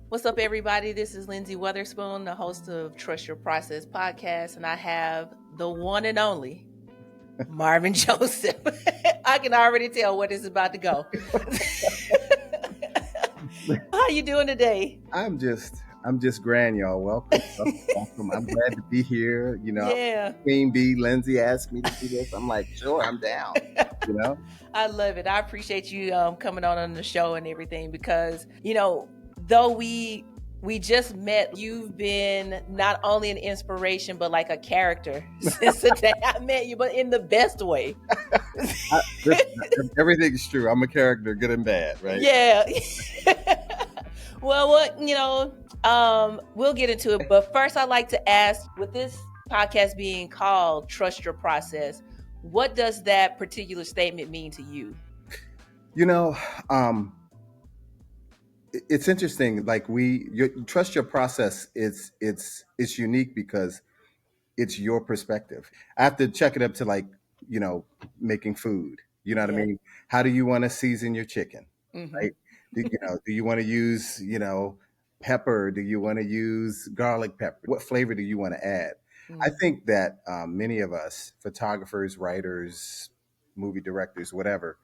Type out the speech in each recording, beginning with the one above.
What's up, everybody? This is Lynsey Weatherspoon, the host of Trust Your Process podcast, and I have the one and only Marvin Joseph. I can already tell where this is about to go. How you doing today? I'm just grand, y'all. Welcome. I'm glad to be here. Yeah, Queen Bee, Lindsay asked me to do this. I'm like, sure, I'm down. You know, I love it. I appreciate you coming on the show and everything because though we just met, you've been not only an inspiration but like a character since the day I met you, but in the best way. Listen, everything's true. I'm a character, good and bad, right? Yeah. Well, we'll get into it. But first, I'd like to ask, with this podcast being called Trust Your Process, what does that particular statement mean to you? You know, um, it's interesting. Like you trust your process. It's unique because it's your perspective. I have to check it up to like you know making food. You know what I Yeah. mean? How do you want to season your chicken? Mm-hmm. Right? Do you want to use pepper? Do you want to use garlic pepper? What flavor do you want to add? I Mm-hmm. think that many of us, photographers, writers, movie directors, whatever,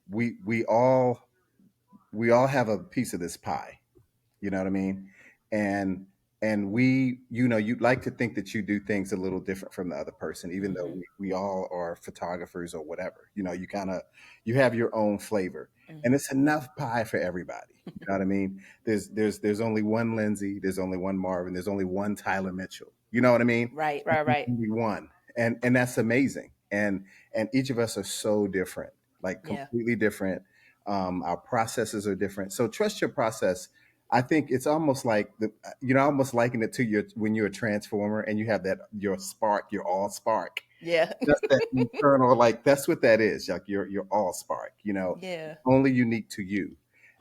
we we all we all have a piece of this pie. You know what I mean? And you'd like to think that you do things a little different from the other person, even though Mm-hmm. we all are photographers or whatever. You have your own flavor, and it's enough pie for everybody. You know what I mean? There's only one Lindsay, there's only one Marvin, there's only one Tyler Mitchell. You know what I mean? Right, There's right, right. only one, and that's amazing. And each of us are so different, like Yeah. completely different. Our processes are different. So trust your process. I think it's almost like I almost liken it to your when you're a transformer and you have that your spark, your all spark. Yeah. That's that internal, like that's what that is. Like your all spark. Yeah. Only unique to you.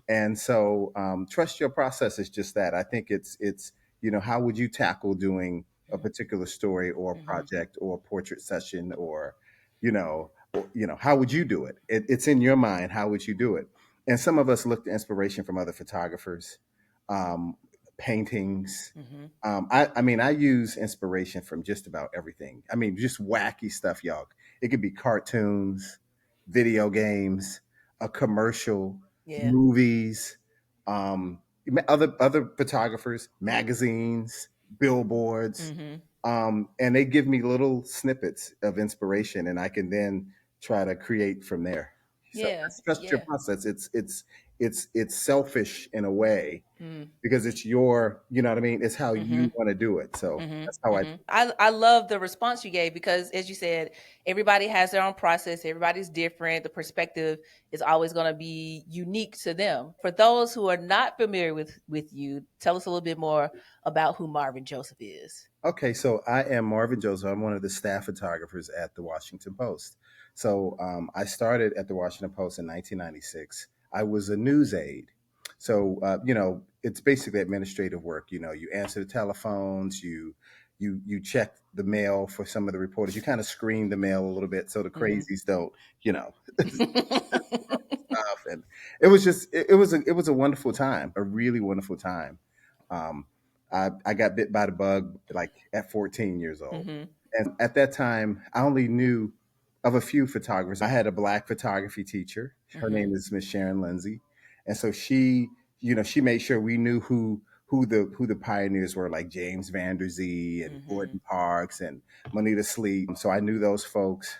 And so trust your process is just that. I think it's how would you tackle doing a particular story or Mm-hmm. project or portrait session or how would you do it? It's in your mind. How would you do it? And some of us look to inspiration from other photographers, um, paintings. Mm-hmm. I mean, I use inspiration from just about everything. I mean, just wacky stuff, y'all. It could be cartoons, video games, a commercial, Yeah. movies, um, other photographers, magazines, billboards, Mm-hmm. and they give me little snippets of inspiration, and I can then try to create from there. So Yeah. that's trust your Yeah. process. It's selfish in a way Mm. because it's your, you know what I mean? It's how Mm-hmm. you want to do it. So that's Mm-hmm. how I Mm-hmm. I love the response you gave because, as you said, everybody has their own process. Everybody's different. The perspective is always going to be unique to them. For those who are not familiar with you, tell us a little bit more about who Marvin Joseph is. Okay, so I am Marvin Joseph. I'm one of the staff photographers at the Washington Post. So I started at the Washington Post in 1996. I was a news aide. So it's basically administrative work. You answer the telephones, you check the mail for some of the reporters. You kind of screen the mail a little bit so the Mm-hmm. crazies don't, you know, stuff. And it was just it was a wonderful time, a really wonderful time. Um, I got bit by the bug like at 14 years old. Mm-hmm. And at that time, I only knew of a few photographers. I had a black photography teacher. Her Mm-hmm. name is Miss Sharon Lynsey. And so she made sure we knew who the pioneers were, like James Van Der Zee and Mm-hmm. Gordon Parks and Moneta Sleep. So I knew those folks.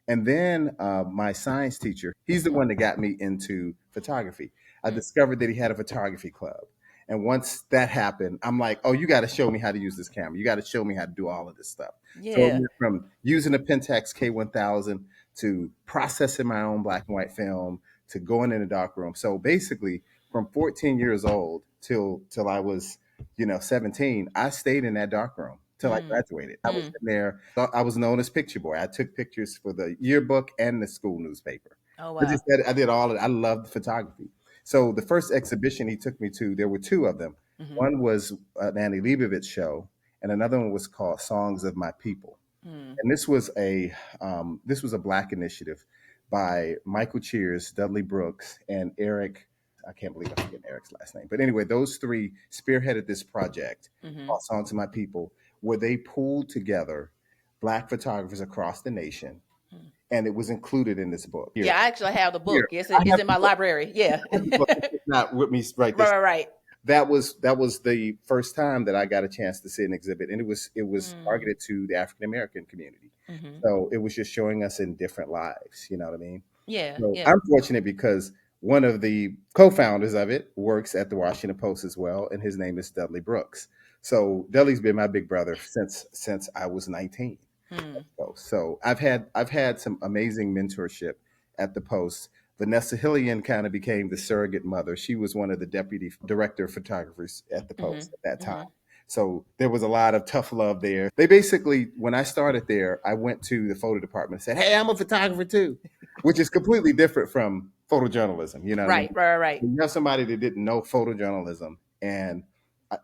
And then my science teacher, he's the one that got me into photography. I discovered that he had a photography club. And once that happened, I'm like, oh, you got to show me how to use this camera. You got to show me how to do all of this stuff. So it Yeah. went from using a Pentax K1000 to processing my own black and white film to going in a dark room. So basically, from 14 years old till I was 17, I stayed in that dark room till I Mm. graduated. I was Mm. in there. I was known as Picture Boy. I took pictures for the yearbook and the school newspaper. Oh I wow. just I did all of it. I loved photography. So the first exhibition he took me to, there were two of them. Mm-hmm. One was an Annie Leibovitz show, and another one was called Songs of My People. Mm. And this was a black initiative by Michael Cheers, Dudley Brooks, and Eric. I can't believe I forget Eric's last name. But anyway, those three spearheaded this project called Songs of My People, where they pulled together Black photographers across the nation, and it was included in this book. Yeah, I actually have the Here, book. Yes, I it's have in the my book. library. Yeah. I have the book. It's not with me right Right, this. right, right. That was the first time that I got a chance to see an exhibit, and it was Mm, targeted to the African American community. hmm. So it was just showing us in different lives. You know what I mean? Yeah, So yeah. I'm fortunate because one of the co-founders of it works at the Washington Post as well, and his name is Dudley Brooks. So Dudley's been my big brother since I was 19. Hmm. So I've had some amazing mentorship at the Post. Vanessa Hillian kind of became the surrogate mother. She was one of the deputy director of photographers at the Hmm. Post at that time. Hmm. So there was a lot of tough love there. They basically, when I started there, I went to the photo department and said, "Hey, I'm a photographer too," which is completely different from photojournalism. You know what I Right, mean? right, right, right. You have somebody that didn't know photojournalism, and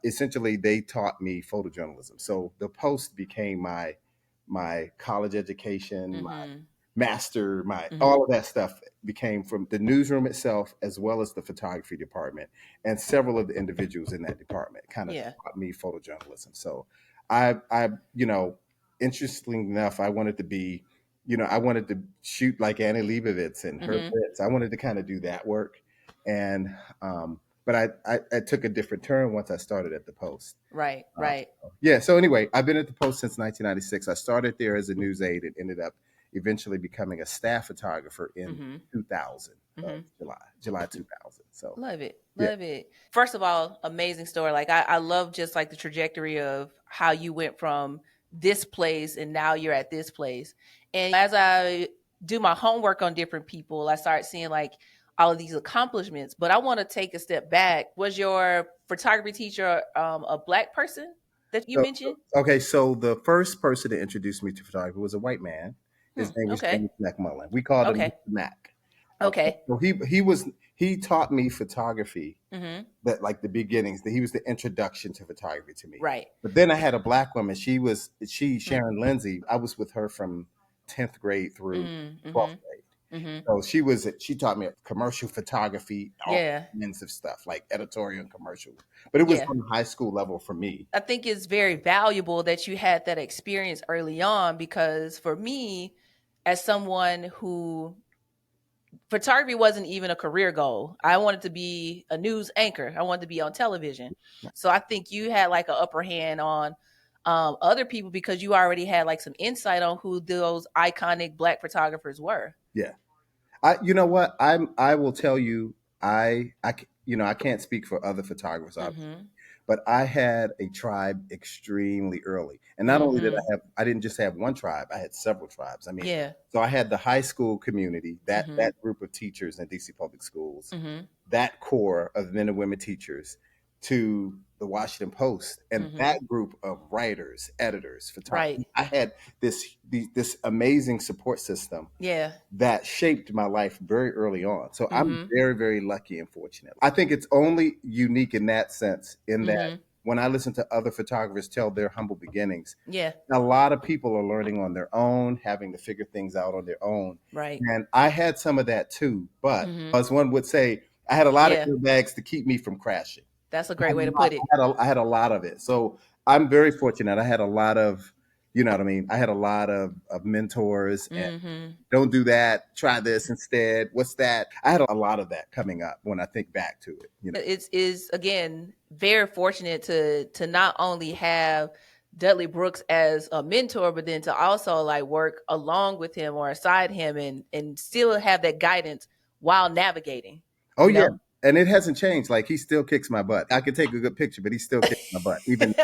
essentially they taught me photojournalism. So the Post became my college education, my Hmm. master, my Hmm. all of that stuff became from the newsroom itself as well as the photography department, and several of the individuals in that department kind of Yeah. taught me photojournalism. So I interestingly enough, I wanted to be, I wanted to shoot like Annie Leibovitz and her Hmm. bits. I wanted to kind of do that work, and but I took a different turn once I started at the Post. Right, Uh, right. yeah. So anyway, I've been at the Post since 1996. I started there as a news aide and ended up eventually becoming a staff photographer in Hmm. 2000, Hmm. July 2000. So Love it. yeah. Love it. First of all, amazing story. Like I love just like the trajectory of how you went from this place and now you're at this place. And as I do my homework on different people, I start seeing like all of these accomplishments. But I want to take a step back. Was your photography teacher a black person that you So, mentioned? okay. So the first person to introduce me to photography was a white man. Hmm. His name was Okay. James McMullen. We called him Okay. Mr. Mac. Okay. Okay. So he taught me photography, Mm-hmm. that like the beginnings. That he was the introduction to photography to me. Right. But then I had a black woman. Hmm. Sharon Lynsey. I was with her from 10th grade through Mm-hmm. 12th grade. Mm-hmm. So she taught me commercial photography, all Yeah. kinds of stuff like editorial and commercial. But it was Yeah. on the high school level for me. I think it's very valuable that you had that experience early on because for me, as someone who photography wasn't even a career goal, I wanted to be a news anchor. I wanted to be on television. So I think you had like an upper hand on other people because you already had like some insight on who those iconic black photographers were. Yeah. You know what? I will tell you, I can't speak for other photographers, obviously, Mm-hmm. but I had a tribe extremely early. And not only did Mm-hmm. I didn't just have one tribe, I had several tribes. I mean, Yeah. so I had the high school community, Mm-hmm. that group of teachers in DC public schools, Mm-hmm. that core of men and women teachers, to the Washington Post, and Mm-hmm. that group of writers, editors, Right. photographers. I had this amazing support system Yeah. that shaped my life very early on. So I'm Mm-hmm. very, very lucky and fortunate. I think it's only unique in that sense, in that Mm-hmm. when I listen to other photographers tell their humble beginnings, Yeah. a lot of people are learning on their own, having to figure things out on their own. Right. And I had some of that too. But Mm-hmm. as one would say, I had a lot of Yeah. airbags to keep me from crashing. That's a great way to put it. I had a lot of it. So I'm very fortunate. I had a lot of, you know what I mean? I had a lot of mentors, and Mm-hmm. don't do that. Try this instead. What's that? I had a lot of that coming up when I think back to it. It's is again very fortunate to not only have Dudley Brooks as a mentor, but then to also like work along with him or aside him and still have that guidance while navigating. Oh You yeah, know. and it hasn't changed. Like he still kicks my butt. I could take a good picture, but he still kicks my butt. Even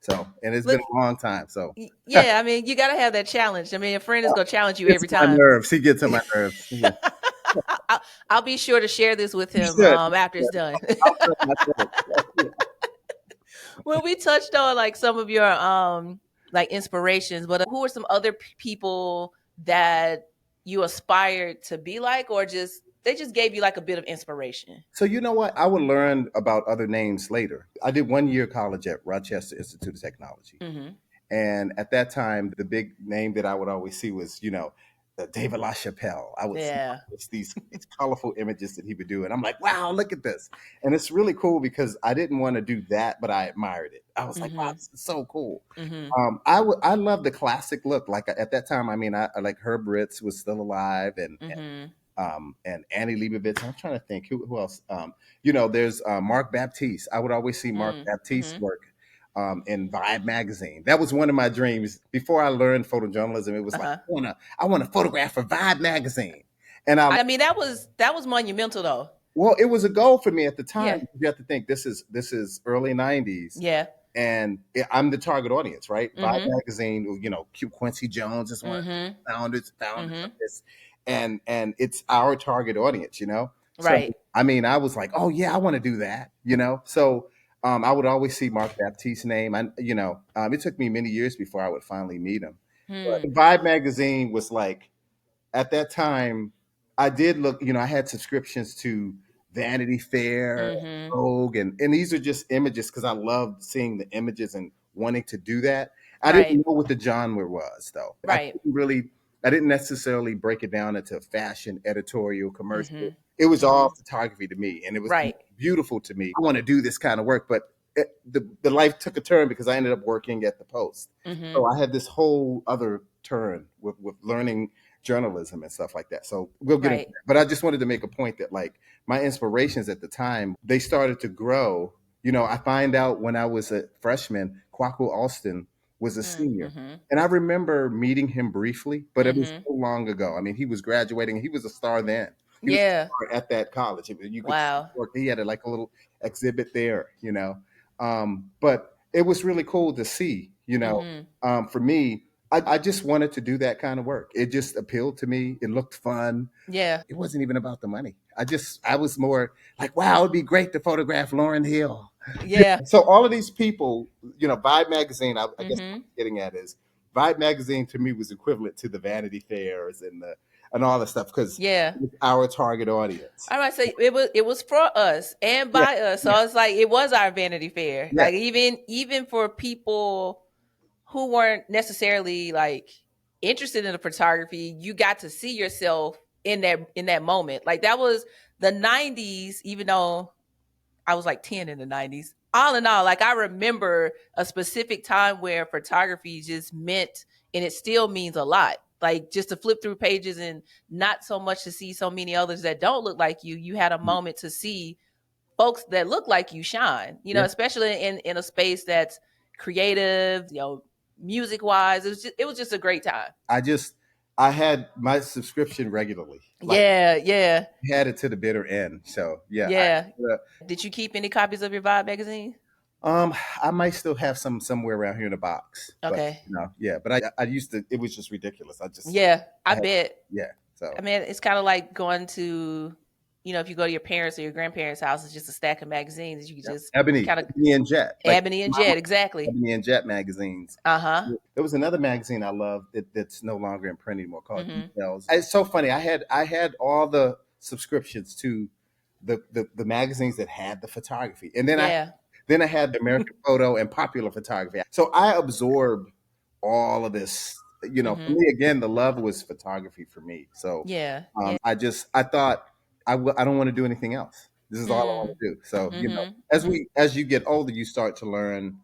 so, and it's been Look, a long time. So yeah, I mean, you got to have that challenge. I mean, a friend is going to challenge you gets every on my time. nerves. He gets on my nerves. Yeah. I'll, I'll be sure to share this with You him should. after it's done. I'll tell myself. Yeah. Well, we touched on like some of your like inspirations, but who are some other people that you aspired to be like, or just they just gave you like a bit of inspiration? So you know what? I would learn about other names later. I did 1 year college at Rochester Institute of Technology. Mm-hmm. And at that time, the big name that I would always see was, David LaChapelle. I would see Yeah. these colorful images that he would do, and I'm like, wow, look at this. And it's really cool because I didn't want to do that, but I admired it. I was like, wow, Mhm. this is so cool. Mhm. I love the classic look. Like at that time, I mean, I like Herb Ritts was still alive, Mhm. and Annie Leibovitz. I'm trying to think who else. You know, there's Mark Baptiste. I would always see Mark Mm. Baptiste's Mhm. work in Vibe magazine. That was one of my dreams before I learned photojournalism. It was like Uh-huh. I want to photograph for Vibe magazine, and I I mean, that was monumental though. well, it was a goal for me at the time. Yeah. You have to think this is early '90s, Yeah. and I'm the target audience, right? Vibe Mhm. magazine, you know, Q Quincy Jones is one of Mhm. the founders of Mhm. this, and it's our target audience, you know. So Right. I mean, I was like, oh yeah, I want to do that, you know. So I would always see Mark Baptiste's name. It took me many years before I would finally meet him. Hmm. But Vibe magazine was like at that time, I did look, you know, I had subscriptions to Vanity Fair, Mhm. Vogue, and these are just images because I loved seeing the images and wanting to do that. I Right. didn't know what the genre was though. Right. I didn't necessarily break it down into fashion, editorial, commercial. Mhm. It was all Mhm. photography to me, and it was Right. beautiful to me. I want to do this kind of work, but the life took a turn because I ended up working at the Post. So Mhm. I had this whole other turn with learning journalism and stuff like that. So we'll get into Right. that. But I just wanted to make a point that like my inspirations at the time, they started to grow. You know, I find out when I was a freshman, Kwaku Alston was a senior. Mhm. And I remember meeting him briefly, but it was Mhm. so long ago. I mean, he was graduating. He was a star then. He was Yeah. a star at that college. You could see Wow. his work. He had like a little exhibit there, you know. But it was really cool to see, you know. Mhm. For me, I just wanted to do that kind of work. It just appealed to me. It looked fun. Yeah. It wasn't even about the money. I was more like, wow, it'd be great to photograph Lauryn Hill. Yeah. So all of these people, you know, Vibe magazine, I guess what Mhm. I'm getting at is Vibe magazine to me was equivalent to the Vanity Fairs and all that stuff because Yeah. it was our target audience. I might say it was for us and Yeah, by us. yeah, So it's like it was our Vanity Fair. yeah. Like even for people who weren't necessarily like interested in the photography, you got to see yourself in that moment. Like that was the 90s, even though I was like 10 in the 90s. All in all, like I remember a specific time where photography just meant, and it still means a lot. Like just to flip through pages and not so much to see so many others that don't look like you. You had a Mm, moment to see folks that look like you shine, yeah. especially in a space that's creative, music wise. It was just a great time. I just I had my subscription regularly. Like Yeah, yeah, had it to the bitter end. So yeah, yeah. Did you keep any copies of your Vibe magazine? um, I might still have some somewhere around here in a box, but Okay. you know, yeah. But I used to. It was just ridiculous. Yeah, I I had, bet. yeah. So I mean, it's kind of like going to, if you go to your parents or your grandparents' house, it's just a stack of magazines. You can yeah. just kind of Ebony and Jet, like Ebony and my Jet, exactly. Ebony and Jet magazines. Uh huh. There was another magazine I loved that's no longer in print anymore called Mm-hmm. Details. It's so funny. I had all the subscriptions to the magazines that had the photography, and Yeah. then I had the American Photo and Popular Photography. So I absorbed all of this. You know, for Mm-hmm. me again, the love was photography for me. So Yeah. Yeah. I thought I don't want to do anything else. This is all I want Mm. to do. So you know, Mm-hmm. Mm-hmm. as you get older, you start to learn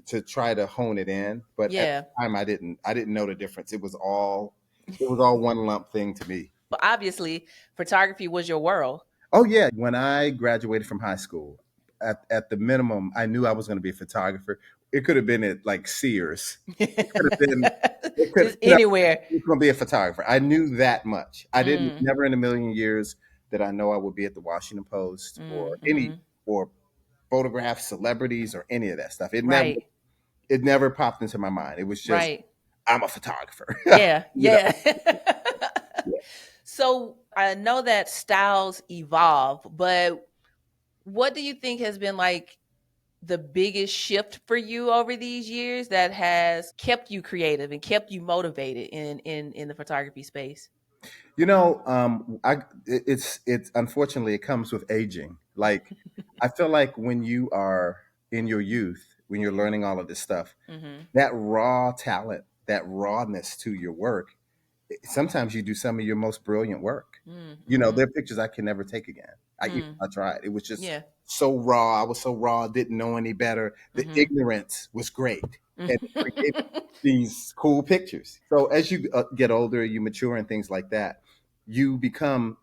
to try to hone it in. But at Yeah. the time, I didn't know the difference. It was all one lump thing to me. But obviously, photography was your world. Oh yeah, when I graduated from high school, at the minimum, I knew I was going to be a photographer. It could have been at like Sears. It could have been. It could. Just anywhere. I was going to be a photographer. I knew that much. I didn't. Mm. Never in a million years did I know I would be at the Washington Post Mm-hmm. or photograph celebrities or any of that stuff. Right. It never popped into my mind. It was just Right. I'm a photographer. Yeah. you know. Yeah. So I know that styles evolve, but what do you think has been like the biggest shift for you over these years that has kept you creative and kept you motivated in the photography space? You know, it's unfortunately it comes with aging. Like I feel like when you are in your youth, when you're learning all of this stuff, Mm-hmm. that raw talent, that rawness to your work sometimes you do some of your most brilliant work. Mm-hmm. There are pictures I can never take again. Mm. I tried. It was just Yeah. so raw. I was so raw, didn't know any better. The Mm-hmm. ignorance was great. And it created these cool pictures. So as you get older, you mature and things like that, you become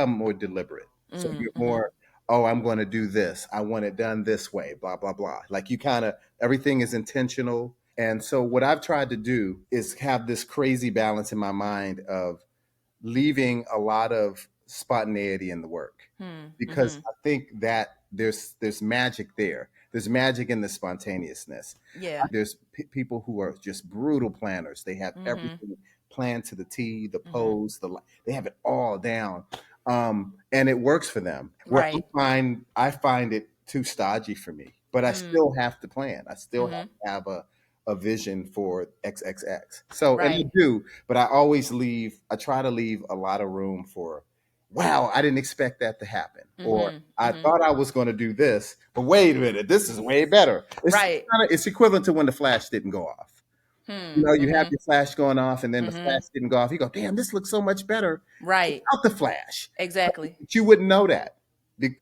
more deliberate. So you're Mm-hmm. more, oh, I'm going to do this. I want it done this way, blah, blah, blah. Like you kind of, everything is intentional. And so what I've tried to do is have this crazy balance in my mind of leaving a lot of spontaneity in the work, because Mm-hmm. I think that there's magic there. There's magic in the spontaneousness. Yeah. There's people who are just brutal planners. They have Mm-hmm. everything planned to the T, the Mm-hmm. pose, they have it all down, and it works for them. Where Right. I find it too stodgy for me, but I Mm. still have to plan. I still have Mm-hmm. to have a vision for XXX. So, and I Right. do, but I try to leave a lot of room for, wow, I didn't expect that to happen. Or Mm-hmm. I Mm-hmm. thought I was going to do this, but wait a minute, this is way better. Right. It's equivalent to when the flash didn't go off. You have Mm-hmm. your flash going off, and then the Mm-hmm. flash didn't go off. You go, damn, this looks so much better Right. without the flash. Exactly. But you wouldn't know that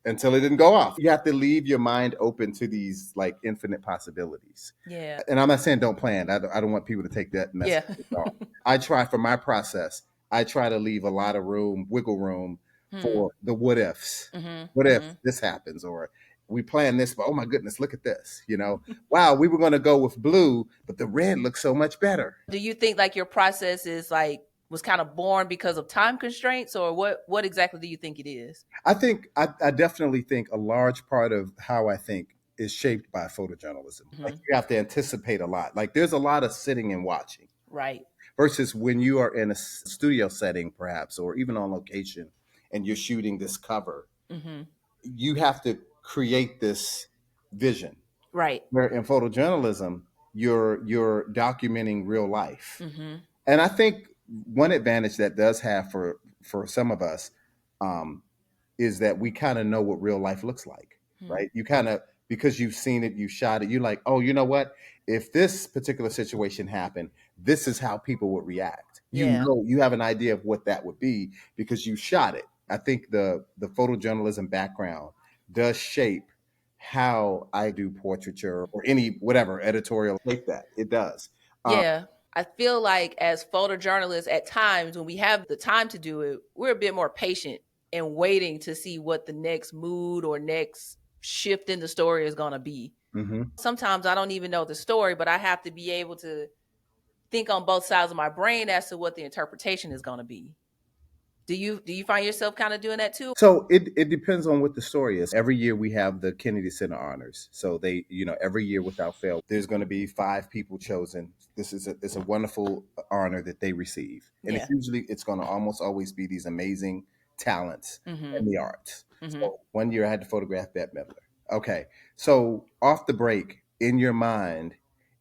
until it didn't go off. You have to leave your mind open to these like infinite possibilities. Yeah. And I'm not saying don't plan. I don't want people to take that Yeah. message at all. I try for my process. I try to leave a lot of room, wiggle room Hmm. for the what ifs. Mm-hmm. What if Mm-hmm. this happens, or we plan this, but oh my goodness, look at this. Wow, we were going to go with blue, but the red looks so much better. Do you think like your process is like was kind of born because of time constraints, or what exactly do you think it is? I definitely think a large part of how I think is shaped by photojournalism. Like Mm-hmm. you have to anticipate a lot. Like there's a lot of sitting and watching Right. versus when you are in a studio setting, perhaps, or even on location, and you're shooting this cover. Mm-hmm. You have to create this vision. Right. Where in photojournalism, you're documenting real life. Mm-hmm. And I think one advantage that does have for some of us, um, is that we kind of know what real life looks like, Hmm. right? You kind of, because you've seen it, you shot it, you're like, oh, you know what? If this particular situation happened, this is how people would react. Yeah. You have an idea of what that would be because you shot it. I think the photojournalism background does shape how I do portraiture or any whatever editorial shape that it does. Yeah. I feel like as photojournalists, at times when we have the time to do it, we're a bit more patient and waiting to see what the next mood or next shift in the story is going to be. Mhm. Sometimes I don't even know the story, but I have to be able to think on both sides of my brain as to what the interpretation is going to be. Do you find yourself kind of doing that too? So it depends on what the story is. Every year we have the Kennedy Center Honors. So every year without fail, there's going to be 5 people chosen. It's a wonderful honor that they receive, and Yeah. it's going to almost always be these amazing talents Mm-hmm. in the arts. Mm-hmm. So one year I had to photograph Bette Midler. Okay, so off the break in your mind,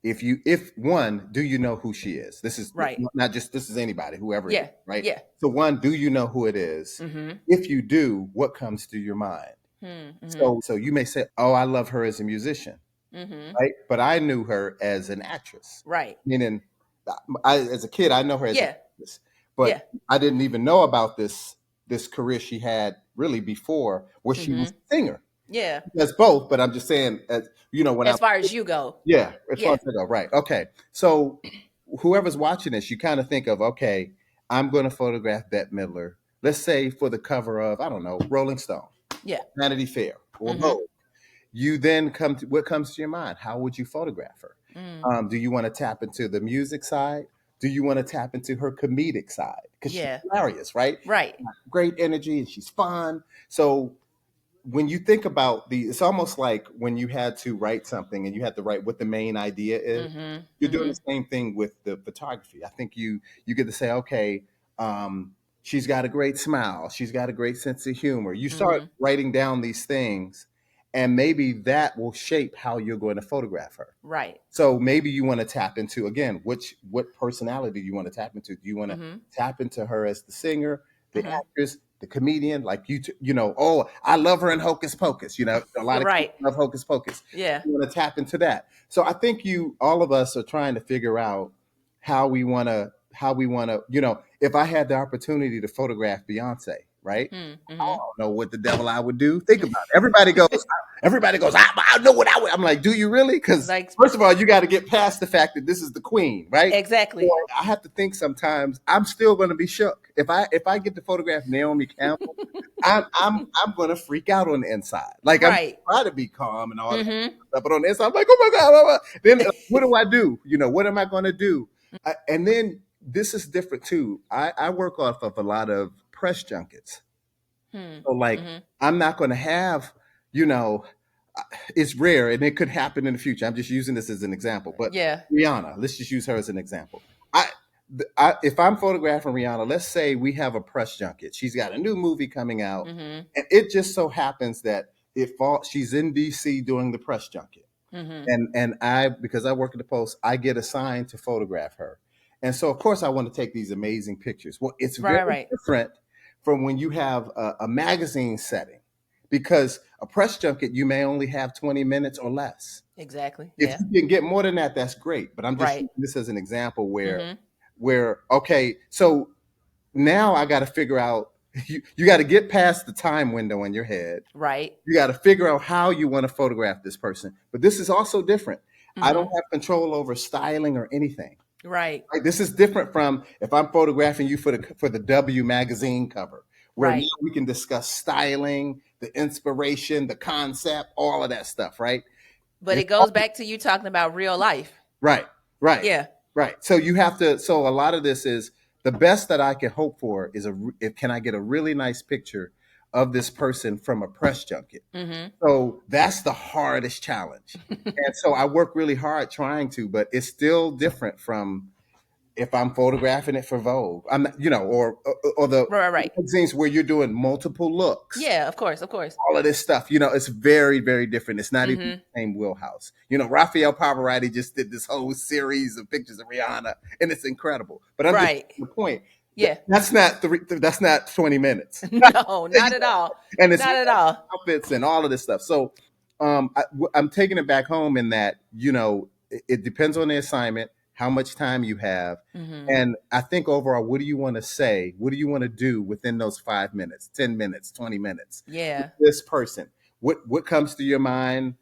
if one, do you know who she is? This is Right. not just this is anybody, whoever it is, Yeah. right? Yeah. So one, do you know who it is? Mm-hmm. If you do, what comes to your mind? Mm-hmm. So you may say, "Oh, I love her as a musician," Mm-hmm. right? But I knew her as an actress. Right. Meaning, as a kid, I know her as an Yeah. actress, Yeah. but I didn't even know about this career she had really before, where she was Mm-hmm. a singer. Yeah. That's both, but I'm just saying, when I As far as you go. yeah, as far Yeah. as I go, right? Okay, so whoever's watching this, you kind of think of, okay, I'm going to photograph Bette Midler. Let's say for the cover of, I don't know, Rolling Stone, Yeah. Vanity Fair, or Mm-hmm. Vogue. You then what comes to your mind? How would you photograph her? Mm. Do you want to tap into the music side? Do you want to tap into her comedic side? Because she's Yeah. hilarious, right? Right. Great energy, and she's fun. So when you think about it's almost like when you had to write something and you had to write what the main idea is. Mm-hmm. You're doing Mm-hmm. the same thing with the photography. I think you get to say, okay, she's got a great smile, she's got a great sense of humor. You start Mm-hmm. writing down these things, and maybe that will shape how you're going to photograph her. Right. So maybe you want to tap into, again, what personality do you want to tap into? Do you want to Mm-hmm. tap into her as the singer, the Mm-hmm. actress, the comedian? Like oh, I love her in Hocus Pocus. A lot of kids Right. love Hocus Pocus. Yeah. You want to tap into that. So I think all of us are trying to figure out how we want to how we want to, if I had the opportunity to photograph Beyonce, right? Mm-hmm. Don't know what the devil I would do. Think about it. Everybody goes, I know what I would. I'm like, do you really? Because Like, first of all, you got to get past the fact that this is the queen, right? exactly. Or I have to think sometimes I'm still going to be shook if I get to photograph Naomi Campbell. I'm going to freak out on the inside. Like I'm Right. trying to be calm and all that Mm-hmm. stuff, but on the inside, I'm like, oh my god, oh my. Then what do I do? What am I going to do? And then this is different too. I work off of a lot of press junkets. So like Mm-hmm. I'm not going to have, you know, it's rare and it could happen in the future. I'm just using this as an example. But Yeah. Rihanna, let's just use her as an example. I, if I'm photographing Rihanna, let's say we have a press junket. She's got a new movie coming out, Mm-hmm. and it just so happens that she's in DC doing the press junket. Mm-hmm. And I, because I work at the Post, I get assigned to photograph her. And so of course I want to take these amazing pictures. Well, it's very Right. Right. different from when you have a magazine setting, because a press junket you may only have 20 minutes or less. Exactly. If Yeah. you can get more than that, that's great. But I'm just Right. using this as an example Mm-hmm. where okay, so now I got to figure out you got to get past the time window in your head. Right. You got to figure out how you want to photograph this person. But this is also different. I don't Mm-hmm. have control over styling or anything. Right. Right? This is different from if I'm photographing you for the W magazine cover, where now Right. we can discuss styling, the inspiration, the concept, all of that stuff, right? But it It's goes back to you talking about real life. right, right, Yeah. right. So you have to. So a lot of this is the best that I can hope for is if can I get a really nice picture of this person from a press junket. Mm-hmm. So that's the hardest challenge, and so I work really hard trying to, but it's still different from if I'm photographing it for Vogue. I'm not, or the Right. Right. magazines where you're doing multiple looks, Yeah. Of course. Of course. all of this stuff. It's very, very different. It's not even Mm-hmm. the same wheelhouse. Raphael Pavarotti just did this whole series of pictures of Rihanna, and it's incredible. But I'm just Right. making the point. Yeah. That's not 20 minutes. No, not at all. And it's Not at all. outfits and all of this stuff. So I'm taking it back home in that, it depends on the assignment, how much time you have. Mm-hmm. And I think overall, what do you want to say? What do you want to do within those 5 minutes, 10 minutes, 20 minutes with Yeah. this person? What comes to your mind?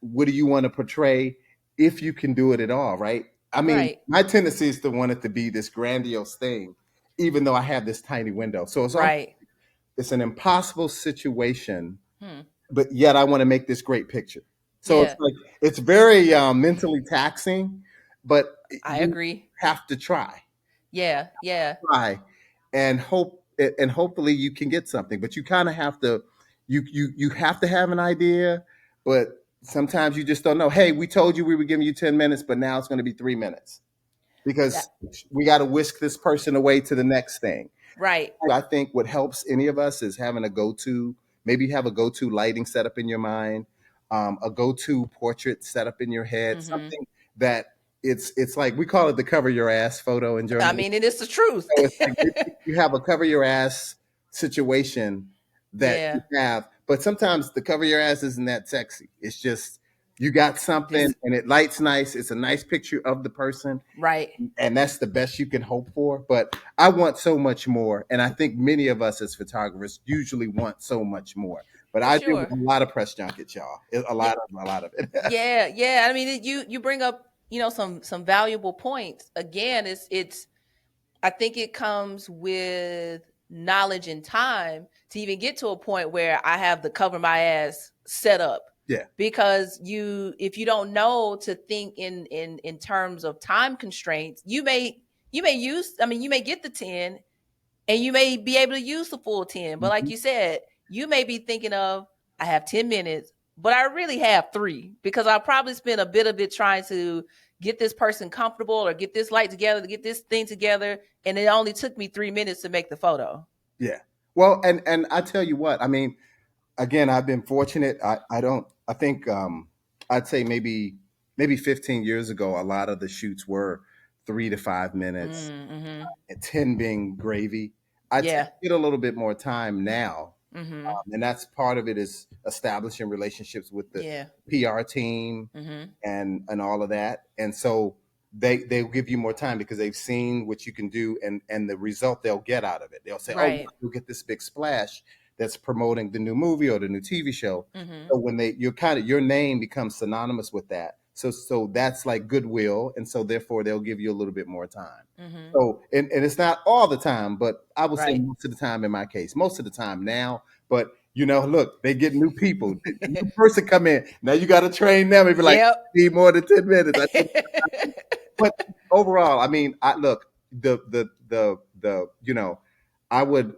What do you want to portray? If you can do it at all, right? I mean, Right. my tendency is to want it to be this grandiose thing, even though I have this tiny window. So Right. it's an impossible situation, Hmm. but yet I want to make this great picture. So it's Yeah. like it's very mentally taxing, but I you agree. have to try, Yeah. Yeah. try, and hopefully you can get something. But you kind of have to, you have to have an idea, but sometimes you just don't know. Hey, we told you we were giving you 10 minutes, but now it's going to be 3 minutes That, because we got to whisk this person away to the next thing. right. I think what helps any of us is having a go-to, maybe have a go-to lighting setup in your mind, a go-to portrait setup in your head, Mm-hmm. something that it's like we call it the cover your ass photo in I journalism. mean, it is the truth. So it's like you have a cover your ass situation that you Yeah. have, but sometimes the cover your ass isn't that sexy. It's just you got something It's and it lights nice. It's a nice picture of the person, right. and that's the best you can hope for. But I want so much more, and I think many of us as photographers usually want so much more. But For I deal with sure. a lot of press junkets, y'all. Yeah. A lot of it. Yeah. Yeah. I mean, you bring up some valuable points. Again, it's I think it comes with knowledge and time to even get to a point where I have the cover my ass set up. Yeah. Because if you don't know to think in terms of time constraints, you may use, I mean, you may get the 10 and you may be able to use the full 10. But like Mhm. you said, you may be thinking of, I have 10 minutes, but I really have 3 because I'll probably spend a bit of it trying to get this person comfortable or get this light together, to get this thing together. And it only took me 3 minutes to make the photo. Yeah. Well, and I tell you what, I mean, again, I've been fortunate. I think I'd say maybe 15 years ago, a lot of the shoots were 3 to 5 minutes, Mm-hmm. and 10 being gravy. I tend Yeah. to get a little bit more time now. Mm-hmm. And that's part of it is establishing relationships with the Yeah. PR team Mm-hmm. and all of that. And so they'll give you more time because they've seen what you can do and the result they'll get out of it. They'll say, "Oh, Right. you'll get this big splash that's promoting the new movie or the new TV show." Mm-hmm. So when you're kind of your name becomes synonymous with that. So that's like goodwill, and so therefore they'll give you a little bit more time. Mm-hmm. So and it's not all the time, but I would say Right. most of the time in my case, most of the time now. But look, they get new people. A new person come in. Now you got to train them and be like, Yep. need more than 10 minutes. But overall, I mean, I look the I would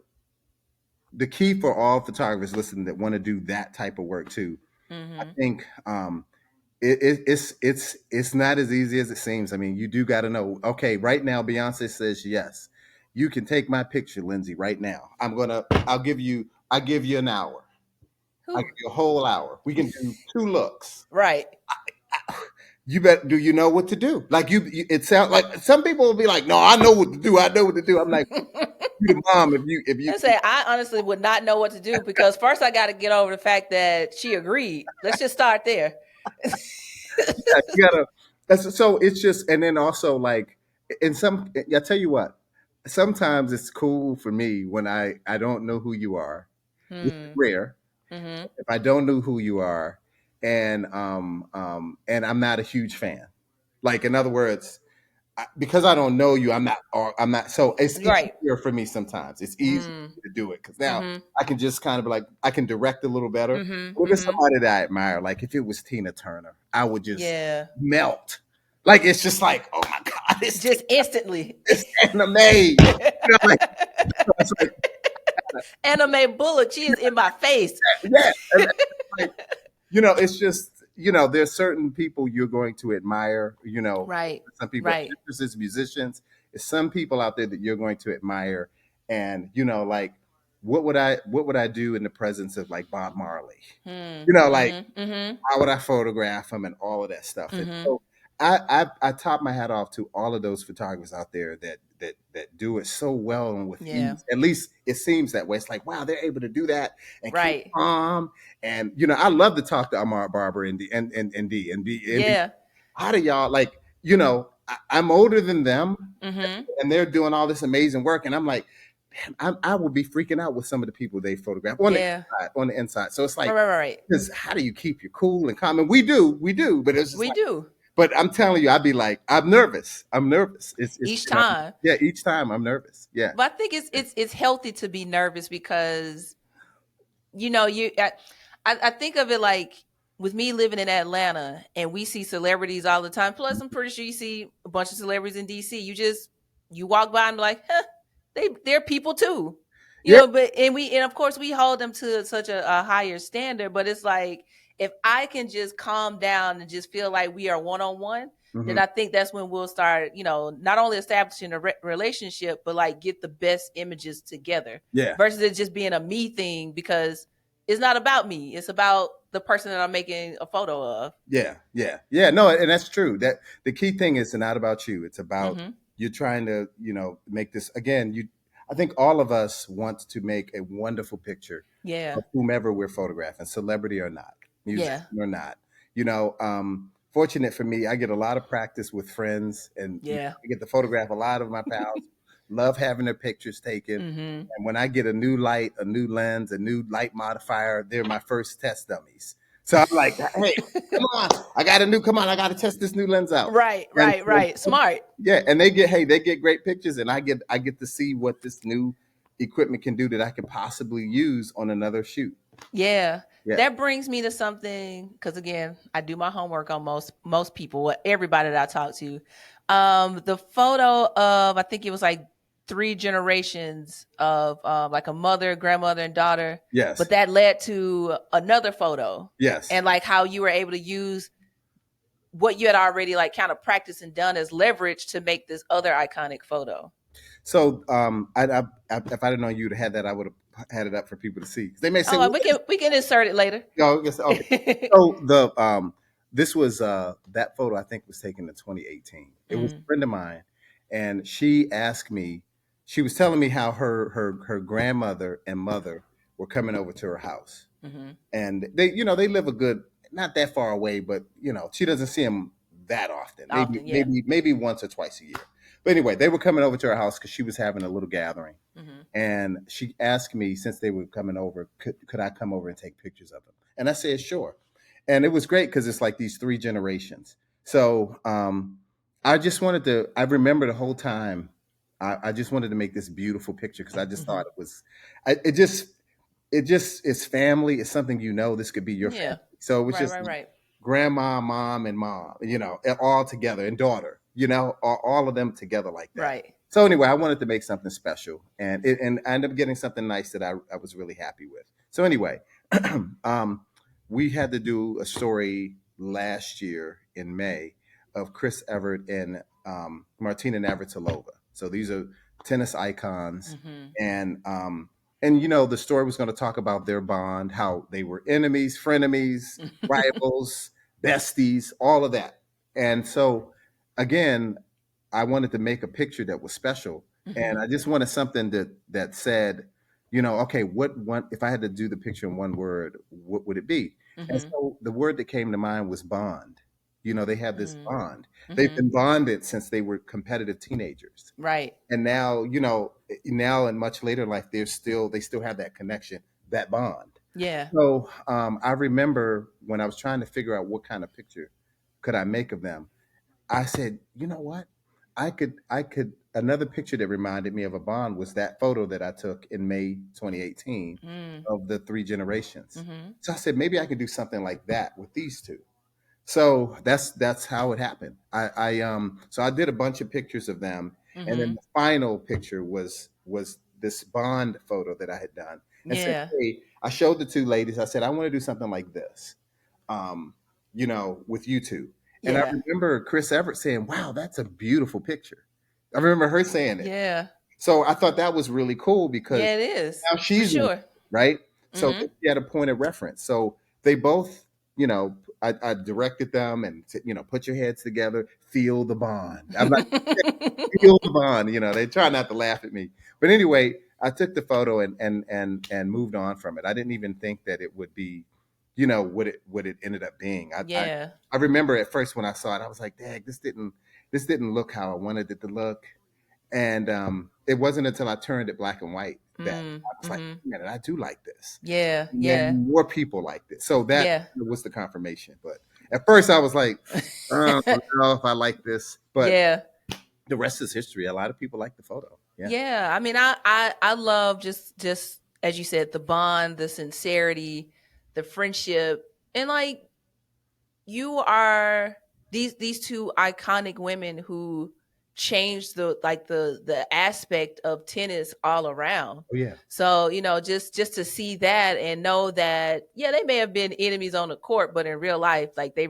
the key for all photographers listening that want to do that type of work too. I Mm-hmm. think it's not as easy as it seems. I mean, you do got to know. Okay, right now, Beyonce says yes. You can take my picture, Lynsey. Right now, I give you an hour. I give Whew. you a whole hour. We can do two looks. Right. You bet. Do you know what to do? Like it sounds like some people will be like, "No, I know what to do. I know what to do." I'm like, "You the mom. If you I say I honestly would not know what to do because first I got to get over the fact that she agreed. Let's just start there. yeah, you gotta." So it's just, and then also like in some. I tell you what. Sometimes it's cool for me when I don't know who you are. It's Hmm. rare Mm-hmm. if I don't know who you are, and I'm not a huge fan. Like in other words, because I don't know you, I'm not. So it's Right. easier for me sometimes. It's easier Mm. to do it because now Mm-hmm. I can just kind of like I can direct a little better. Mm-hmm. But if it's Mm-hmm. somebody that I admire, like if it was Tina Turner, I would just Yeah. melt. Like it's just like, oh my god, Just instantly. it's anime. Like it's Anime bullet. She is in my face. yeah, and like it's just there's certain people you're going to admire. Right. Some people, Right. actresses, musicians. There's some people out there that you're going to admire, and like what would I do in the presence of like Bob Marley? Hmm. Like Mm-hmm. Mm-hmm. how would I photograph him and all of that stuff? And Mm-hmm. so I top my hat off to all of those photographers out there that do it so well and with Yeah. ease. At least it seems that way. It's like, wow, they're able to do that and keep Right. calm. And I love to talk to Amar Barber and be Yeah. how do y'all like, I'm older than them Mm-hmm. and they're doing all this amazing work. And I'm like, man, I will be freaking out with some of the people they photograph Yeah. on the inside. So it's Right. like, Right. Right. because how do you keep your cool and calm? And we do, but it's just We like, do but I'm telling you, I'd be like, I'm nervous. I'm nervous. It's each time. yeah, each time I'm nervous. Yeah. But I think it's healthy to be nervous because I think of it like with me living in Atlanta and we see celebrities all the time. Plus, I'm pretty sure you see a bunch of celebrities in DC. You walk by and be like, huh, they're people too, Yeah. But and of course we hold them to such a higher standard. But it's like if I can just calm down and just feel like we are one on one, then Mhm. I think that's when we'll start, not only establishing a relationship, but like get the best images together Yeah. versus it just being a me thing because it's not about me. It's about the person that I'm making a photo of. Yeah. Yeah. Yeah. No, and that's true. That the key thing is not about you. It's about Hmm. you're trying to, make this again. I think all of us want to make a wonderful picture Yeah. of whomever we're photographing, celebrity or not, musician Yeah. or not. Fortunate for me, I get a lot of practice with friends, and Yeah. I get to photograph a lot of my pals. Love having their pictures taken. Hmm. And when I get a new light, a new lens, a new light modifier, they're my first test dummies. So I'm like, hey, come on, come on, I got to test this new lens out. Right. And Right. so, Right. Smart. yeah, and they get great pictures, and I get to see what this new equipment can do that I could possibly use on another shoot. Yeah. Yeah. That brings me to something because again, I do my homework on most people, everybody that I talk to. The photo of I think it was like three generations of like a mother, grandmother, and daughter, but Yes. that led to another photo, Yes. and like how you were able to use what you had already like kind of practiced and done as leverage to make this other iconic photo. So, if I didn't know you'd had that, I would have had it up for people to see. They may say, Oh, "Well, we can insert it later. I guess, okay." So this was that photo I think was taken in 2018. It was a Mm, friend of mine, and she asked me. She was telling me how her grandmother and mother were coming over to her house, mhm. and they live a good not that far away, but she doesn't see them that often. Often, yeah. Maybe once or twice a year. But anyway, they were coming over to our house because she was having a little gathering. Mm-hmm. And she asked me, since they were coming over, could I come over and take pictures of them? And I said, sure. And it was great because it's like these three generations. So I just wanted to, I remember the whole time, I just wanted to make this beautiful picture because I just Mm-hmm. thought it was, it just is family. It's something, this could be your Yeah. family. So it was Right, just right, right. grandma, mom, and mom, all together, and daughter, all of them together like that. Right. So anyway, I wanted to make something special, and I ended up getting something nice that I was really happy with. So anyway, we had to do a story last year in May of Chris Evert and Martina Navratilova. So these are tennis icons, Mm-hmm. and the story was going to talk about their bond, how they were enemies, frenemies, rivals, besties, all of that. And so again, I wanted to make a picture that was special, and Mm-hmm. I just wanted something that said, okay, what one if I had to do the picture in one word, what would it be? And Mm-hmm. so the word that came to mind was bond. They have this bond. They've Mm-hmm. been bonded since they were competitive teenagers, Right. and now in much later life, they still have that connection, that bond. Yeah. So I remember when I was trying to figure out what kind of picture could I make of them. I said, you know what? I could another picture that reminded me of a bond was that photo that I took in May 2018 Mm. of the three generations. Mm-hmm. So I said maybe I could do something like that with these two. So that's how it happened. So I did a bunch of pictures of them, and then Mm-hmm. the final picture was this bond photo that I had done. And said, Yeah. hey, I showed the two ladies. I said I want to do something like this, um, with you two. And I Yeah. remember Chris Everett saying, "Wow, that's a beautiful picture." I remember her saying it. Yeah. So I thought that was really cool because Yeah, it is. now For she's in it, sure. right? So Mm-hmm. she had a point of reference. So they both, I directed them and said, put your heads together, feel the bond. I'm like, feel the bond. They try not to laugh at me, but anyway, I took the photo and moved on from it. I didn't even think that it would be, what it ended up being. Yeah. I remember at first when I saw it, I was like, "Dang, this didn't look how I wanted it to look." And it wasn't until I turned it black and white that I was like, Mm-hmm. man, I do like this. Yeah. And Yeah. then more people liked it. So that Yeah. was the confirmation. But at first I was like, I don't know if I like this. But Yeah. the rest is history. A lot of people like the photo. Yeah. Yeah. I mean, I love just as you said, the bond, the sincerity, the friendship, and like you are these two iconic women who changed the aspect of tennis all around. Oh, yeah. So just to see that and know that yeah, they may have been enemies on the court, but in real life, like they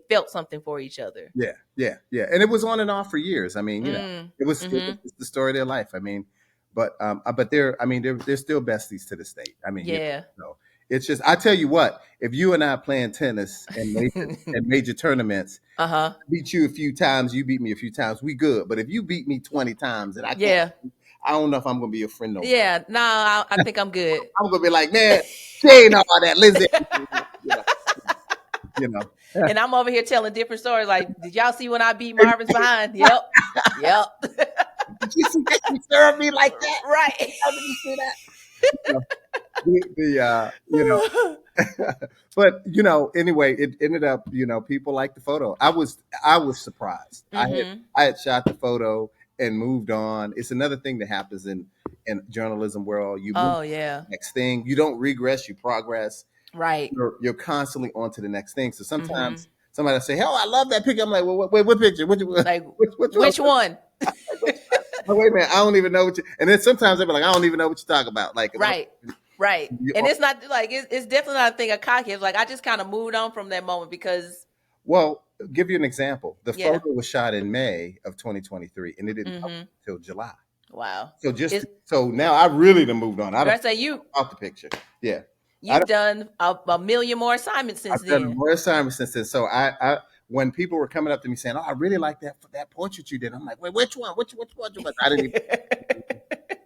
felt something for each other. Yeah. Yeah. Yeah. And it was on and off for years. I mean, Mm. it was Mm-hmm. just the story of their life. I mean, but they're still besties to this date. I mean, Yeah. so it's just I tell you what, if you and I playing tennis and major tournaments, Uh-huh. beat you a few times, you beat me a few times, we good. But if you beat me 20 times and I can't, Yeah. I don't know if I'm gonna be a friend no more. Yeah. No, I think I'm good. I'm gonna be like, man, she ain't all that, Lynsey. You know, you know. And I'm over here telling different stories. Like, did y'all see when I beat Marvin's behind? Yep. Yep. Did you see that? You served me like that? Right. How did you see that? You know, but anyway, it ended up, people liked the photo. I was surprised. Mm-hmm. I had shot the photo and moved on. It's another thing that happens in journalism world. You move Oh to yeah. the next thing. You don't regress, you progress. Right. You're constantly on to the next thing. So Mm-hmm. sometimes somebody will say, "Hell, I love that picture." I'm like, "Well, wait, what picture? Like, Which one?" which one? Like, which one? Oh, wait a minute, I don't even know what you. And then sometimes they'll be like, "I don't even know what you talk about." Like, Right. Right. you- And it's not like it's definitely not a thing of cocky. It's like I just kind of moved on from that moment because well, give you an example. The yeah. photo was shot in May of 2023, and it didn't publish Mm-hmm. until July. Wow. So It's so now I really done moved on. I I don't say you off the picture. Yeah, I you've done a million more assignments since I've done then. more assignments since then. So I when people were coming up to me saying, "Oh, I really like that portrait you did," I'm like, "Wait, which one? Which portrait?" I didn't even.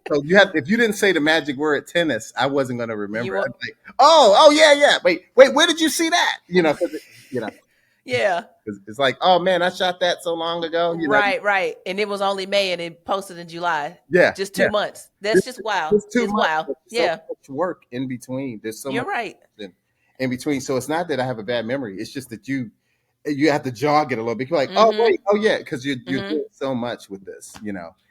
So if you didn't say the magic word tennis, I wasn't going to remember. You I'd be like, oh yeah, yeah. Wait, where did you see that? 'Cause you know. Yeah. It's like, oh man, I shot that so long ago. Right, right. And it was only May and it posted in July. Yeah, Just yeah. 2 months. That's It's, just wow. it's too It's much. wow. There's so Yeah. much work in between. There's so You're much right. in between. So it's not that I have a bad memory. It's just that you have to jog it a little bit. You're like, oh Mm-hmm. wait, oh yeah, because you're Mm-hmm. doing so much with this.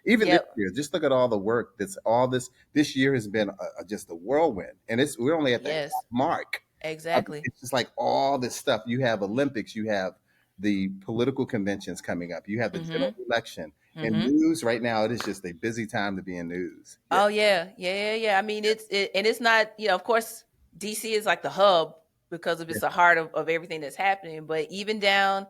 Even this Yep. year, just look at all the work that's all this. This year has been just a whirlwind, and we're only at the half Yes. mark. Exactly. It's just like all this stuff. You have Olympics, you have the political conventions coming up, you have the Mm-hmm. general election, and Mm-hmm. news right now. It is just a busy time to be in news. Yeah, Oh yeah. Yeah, yeah, yeah. I mean and it's not, of course, DC is like the hub because of yeah, it's the heart of everything that's happening. But even down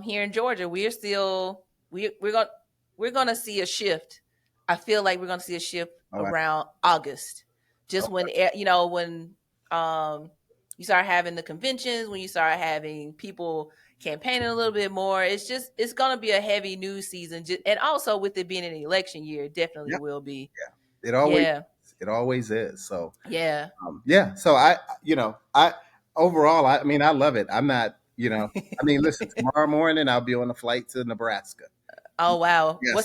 here in Georgia, we're still we're gonna see a shift. I feel like we're gonna see a shift oh, around August. Just okay, when um you start having the conventions, when you start having people campaigning a little bit more, it's gonna be a heavy news season. And also with it being an election year, it definitely yeah, will be. yeah. Yeah. It always is. So Yeah. yeah. So I overall, I mean, I love it. I'm not, I mean, listen, tomorrow morning I'll be on a flight to Nebraska. Oh wow. Yes,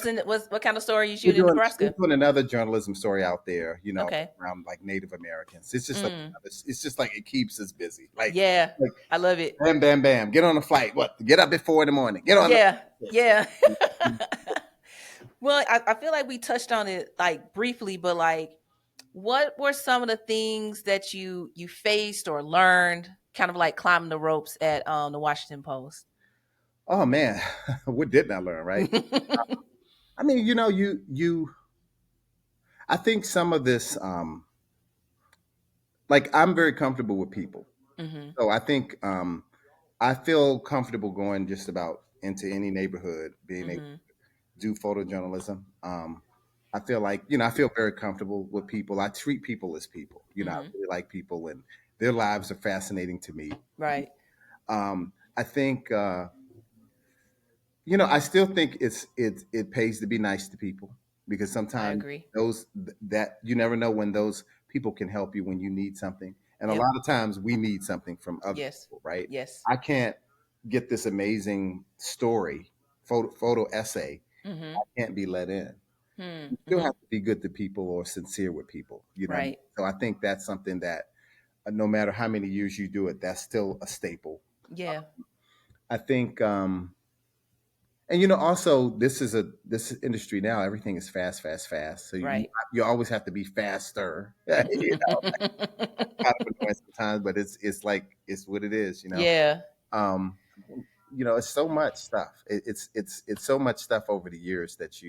What kind of story are you we're shooting in doing we're Nebraska? doing another journalism story out there, Okay. around like Native Americans. It's just like Mm. it's just like it keeps us busy. Yeah. Like I love it. bam, bam, bam. Get on a flight. What? Get up at 4 in the morning. Get on. Yeah. Yes. Yeah. Well, I feel like we touched on it like briefly, but like what were some of the things that you faced or learned kind of like climbing the ropes at the Washington Post? Oh man, what didn't I learn? Right. I mean, I think some of this, like I'm very comfortable with people, Mhm. so I think I feel comfortable going just about into any neighborhood, being able Mhm. to do photojournalism. I feel like I feel very comfortable with people. I treat people as people. I Mhm. really like people, and their lives are fascinating to me. Right. I think I still think it pays to be nice to people, because I sometimes agree. that you never know when those people can help you when you need something, and a Yep. lot of times we need something from other Yes. people, right? Yes. I can't get this amazing story, photo essay. Mhm. I can't be let in. Hmm. You still have Mhm. to be good to people or sincere with people. You know what I mean? Right. So I think that's something that no matter how many years you do it, that's still a staple. Yeah. I think and also this industry now, everything is fast, fast, fast. So Right. you always have to be faster. Kind of annoying sometimes, but it's like it's what it is. Yeah. Um, it's so much stuff. It's so much stuff over the years that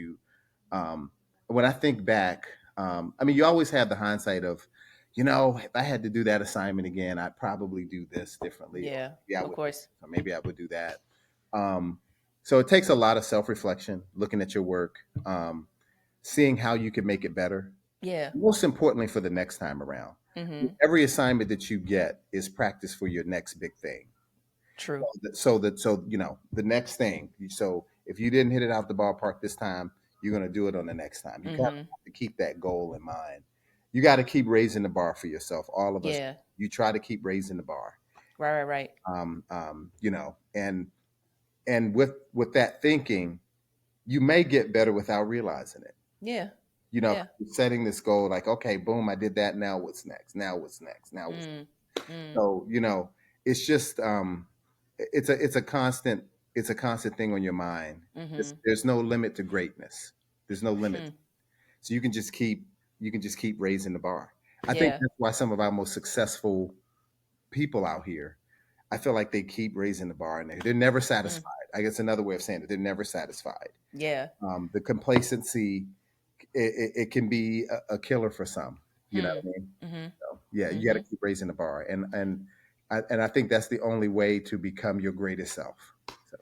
um, when I think back, I mean, you always have the hindsight of, if I had to do that assignment again, I'd probably do this differently, or Yeah. maybe I Of would, course. or maybe I would do that. Um, so it takes a lot of self reflection, looking at your work, seeing how you can make it better. Yeah. Most importantly, for the next time around, Mhm. every assignment that you get is practice for your next big thing. True. So the next thing. So if you didn't hit it out the ballpark this time, you're going to do it on the next time. You got Mhm. to keep that goal in mind. You got to keep raising the bar for yourself. All of us, Yeah. you try to keep raising the bar. Right, right, right. And with that thinking, you may get better without realizing it. Yeah. You know, Yeah. setting this goal, like, okay, boom, I did that. Now what's next? Now what's next? Now what's Mm. Mm. so it's just it's a constant thing on your mind. Mhm. There's no limit to greatness. There's no limit. Hmm. So you can just keep raising the bar. I think Yeah. that's why some of our most successful people out here, I feel like they keep raising the bar, and they're never Mm. satisfied. I guess another way of saying it, they're never satisfied. Yeah. The complacency, it can be a killer for some. You know Hmm. what I mean? Mhm. So, yeah, you got to Mhm. keep raising the bar, and I think that's the only way to become your greatest self. So,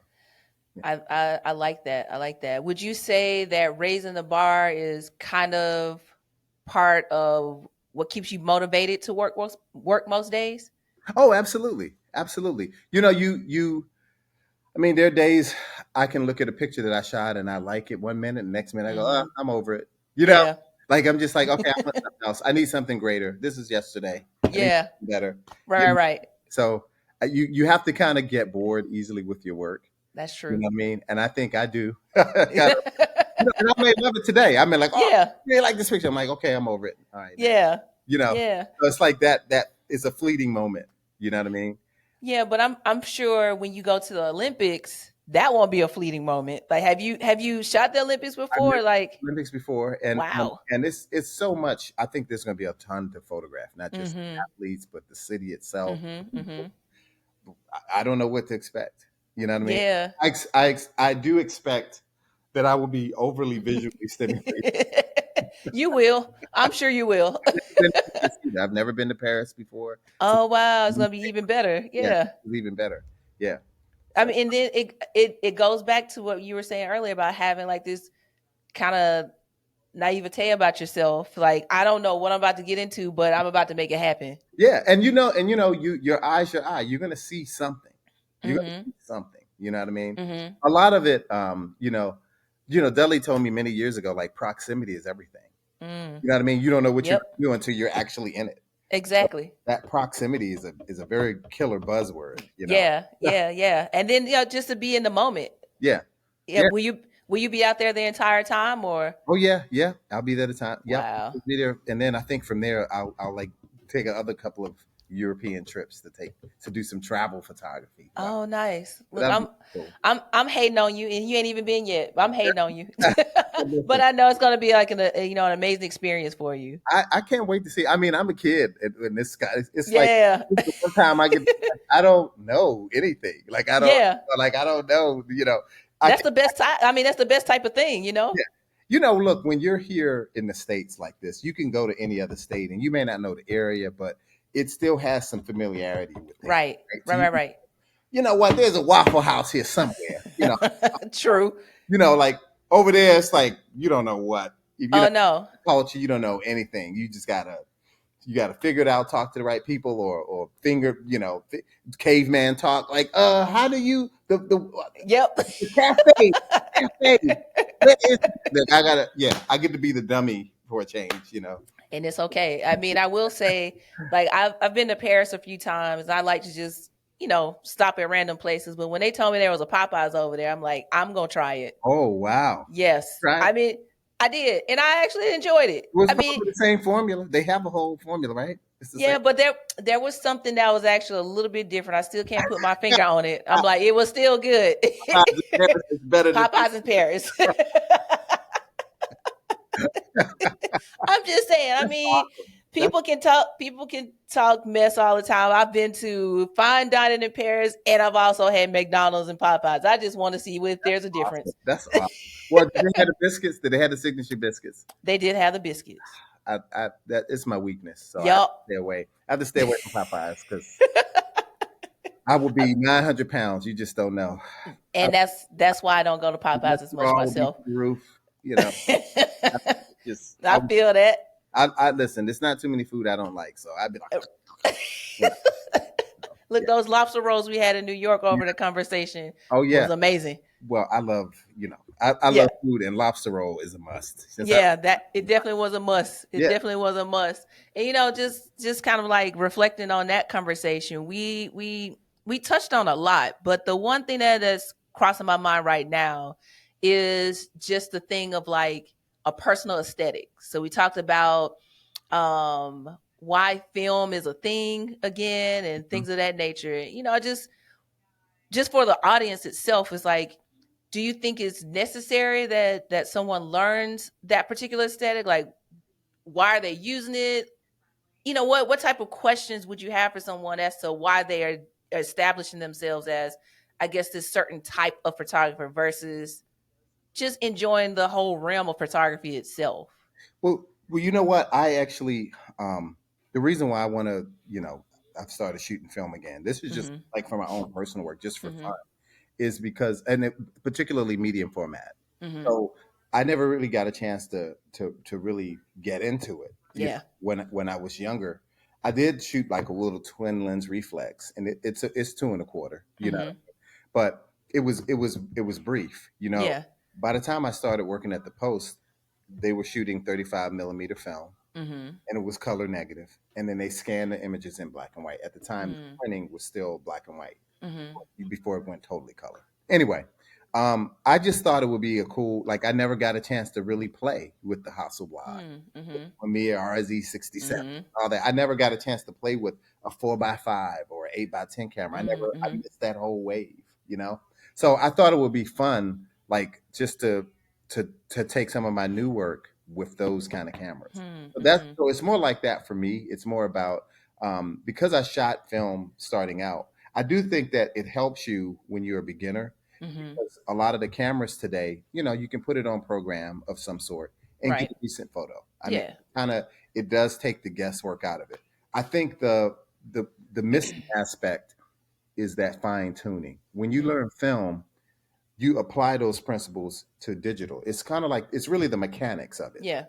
yeah. I like that. I like that. Would you say that raising the bar is kind of part of what keeps you motivated to work most days? Oh, absolutely, absolutely. I mean, there are days I can look at a picture that I shot and I like it one minute, and next minute I go, Mhm. I'm over it. Yeah. Like I'm just like, okay, I want something else. I need something greater. This is yesterday. I need Yeah. something better. Right, You right, know? right. So you have to kind of get bored easily with your work. That's You true. know what I mean? And I think I do. Kinda, and I may love it today. I mean, like, oh, Yeah. I really like this picture. I'm like, okay, I'm over it. All right, next. Yeah. You know, Yeah. so it's like that. That is a fleeting moment. You know what I mean? Yeah, but I'm sure when you go to the Olympics, that won't be a fleeting moment. Like, have you shot the Olympics I've never before? Like, been to Olympics before, wow. and it's so much. I think there's going to be a ton to photograph, not just Mm-hmm. athletes, but the city itself. Mm-hmm. Mm-hmm. I don't know what to expect. You know what I mean? Yeah. I do expect that I will be overly visually stimulated. You will. I'm sure you will. I've never been to Paris before. So Oh wow, it's gonna be even better. yeah, Yeah. it's even better. Yeah. I So mean, and then it goes back to what you were saying earlier about having like this kind of naivete about yourself. Like, I don't know what I'm about to get into, but I'm about to make it happen. yeah, and your eyes, your eye. You're gonna see something. You're gonna Mm-hmm. see something. You know what I mean? Mm-hmm. A lot of it, Deli told me many years ago, like proximity is everything. Mm. You know what I mean? You don't know what you're Yep. gonna do until you're actually in it. So Exactly. that proximity is a very killer buzzword. You know? Yeah. Yeah. Yeah. And then just to be in the moment. Yeah, Yeah. yeah. Will you be out there the entire time or Oh yeah, yeah. I'll be there the time. Yep, wow. I'll be there, and then I think from there I'll like take another couple of European trips to do some travel photography. Oh, nice. So Look, that'd be I'm cool. I'm hating on you, and you ain't even been yet. I'm hating on you, but Listen, I know it's gonna be like an amazing experience for you. I can't wait to see. I mean, I'm a kid, and this guy. It's like Yeah, this is the one time I get. I don't know anything. Like yeah. I don't know. I That's can the best type. I mean, that's the best type of thing, you know. Yeah. Look, when you're here in the States like this, you can go to any other state and you may not know the area, but it still has some familiarity with things. Right, Right. So right, right, right. you know what? There's a Waffle House here somewhere. True. Like over there, it's like you don't know what. If you Oh don't no. know culture, you don't know anything. You gotta figure it out, talk to the right people, or finger, caveman talk. Like, how do you Yep. the cafe? Where is it? I get to be the dummy for a change. And it's okay. I mean, I will say, like, I've been to Paris a few times. I like to just stop at random places. But when they told me there was a Popeyes over there, I'm like, I'm gonna try it. Oh wow! Yes, Right. I mean, I did, and I actually enjoyed it. It was I mean, probably the same formula. They have a whole formula, right? It's the same. yeah, but there was something that was actually a little bit different. I still can't put my finger on it. I'm like, it was still good. It's better than Popeyes in Paris. I'm just saying. I mean, that's people can talk. People can talk mess all the time. I've been to fine dining in Paris, and I've also had McDonald's and Popeyes. I just want to see if there's a difference. awesome. That's awesome. Well, did they have the biscuits? Did they have the signature biscuits? They did have the biscuits. That is my weakness, so I have to Yup. stay away. I have to stay away from Popeyes because I will be 900 pounds. You just don't know. I, And that's why I don't go to Popeyes as much cholesterol will be myself. through the roof. You know, I just I feel that. I listen. There's not too many food I don't like, so I'd be like, you know, Look, yeah. those lobster rolls we had in New York over the conversation Oh yeah. was amazing. Well, I love I Yeah. love food, and lobster roll is a must. Yeah, that it definitely was a must. It Yeah. definitely was a must. And just kind of like reflecting on that conversation, we touched on a lot, but the one thing that is crossing my mind right now is just the thing of like a personal aesthetic. So we talked about why film is a thing again and Mhm. things of that nature. Just for the audience itself is like, do you think it's necessary that someone learns that particular aesthetic? Like, why are they using it? What type of questions would you have for someone as to why they are establishing themselves as, I guess, this certain type of photographer versus just enjoying the whole realm of photography itself? Well, you know what? I actually, the reason why I want to, I've started shooting film again. This is just Mm-hmm. like for my own personal work, just for Mm-hmm. fun, is because, particularly medium format. Mm-hmm. So I never really got a chance to really get into it. Yeah. When I was younger, I did shoot like a little twin lens reflex, and it's 2 1/4. Mm-hmm. But it was brief. Yeah. By the time I started working at the Post, they were shooting 35 millimeter film. Mhm. and it was color negative, and then they scanned the images in black and white. At the time, Mm. printing was still black and white Mhm. before it went totally color. Anyway, I just thought it would be a cool. Like I never got a chance to really play with the Hasselblad, Mm. Mhm. Mamiya RZ67, Mhm. all that. I never got a chance to play with a 4x5 or 8x10 camera. Mm. I Mhm. missed that whole wave, you know. So I thought it would be fun, like just to take some of my new work with those kind of cameras. Mhm. So that's Mhm. so it's more like that for me. It's more about because I shot film starting out. I do think that it helps you when you're a beginner Mhm. because a lot of the cameras today, you know, you can put it on program of some sort and get Right. a decent photo. I mean, Yeah. kind of it does take the guesswork out of it. I think the missing aspect is that fine tuning. When you Mm. learn film, you apply those principles to digital. It's kind of like it's really the mechanics of it. Yeah.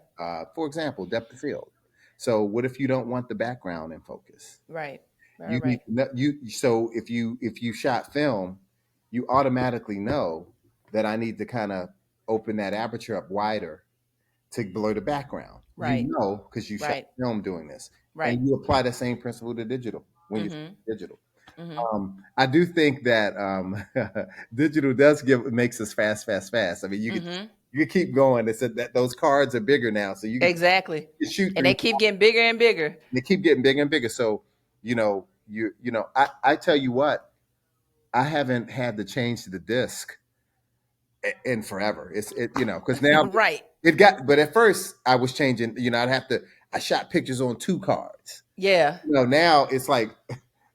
For example, depth of field. So, what if you don't want the background in focus? Right. Right. You need Right. to know, you so if you shot film, you automatically know that I need to kind of open that aperture up wider to blur the background. You Right. know because you shot Right. film doing this, Right. and you apply the same principle to digital when you Mhm. digital. Mhm. I do think that digital does give makes us fast, fast, fast. I mean, Mhm. you could keep going. They said that those cards are bigger now, so Exactly. you can shoot And they through. keep getting bigger and bigger. They keep getting bigger and bigger. So I tell you what, I haven't had to change the disc in forever. Because now Right. it got. But at first, I was changing. I'd have to. I shot pictures on two cards. Yeah. Now it's like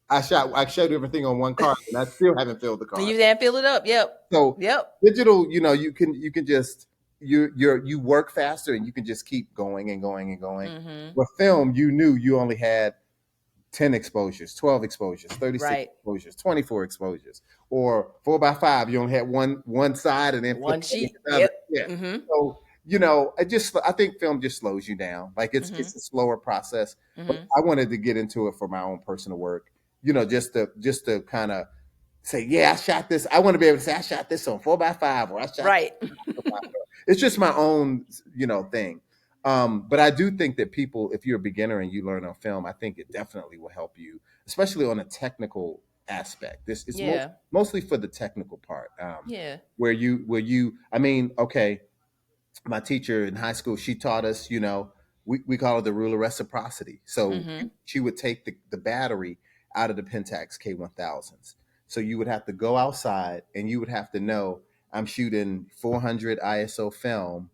I showed everything on one card, and I still haven't filled the And card. you can fill it up. Yep. So Yep. digital, you can just you work faster and you can just keep going and going and going. Mhm. With film, you knew you only had 10 exposures, 12 exposures, 36 Right. exposures, 24 exposures, or 4x5, you only had one side and then flip One it to sheet. the other. Yep. Yeah. Mhm. So, I think film just slows you down. Like Mhm. it's a slower process. But Mhm. I wanted to get into it for my own personal work, just to kind of say, yeah, I shot this. I want to be able to say I shot this on 4x5 or I shot this Right. on 5. It's just my own, thing. But I do think that people, if you're a beginner and you learn on film, I think it definitely will help you, especially on a technical aspect. This is Yeah. mostly for the technical part, Yeah. I mean, okay, my teacher in high school, she taught us, we call it the rule of reciprocity. So Mhm. she would take the battery out of the Pentax K1000s. So you would have to go outside and you would have to know I'm shooting 400 ISO film,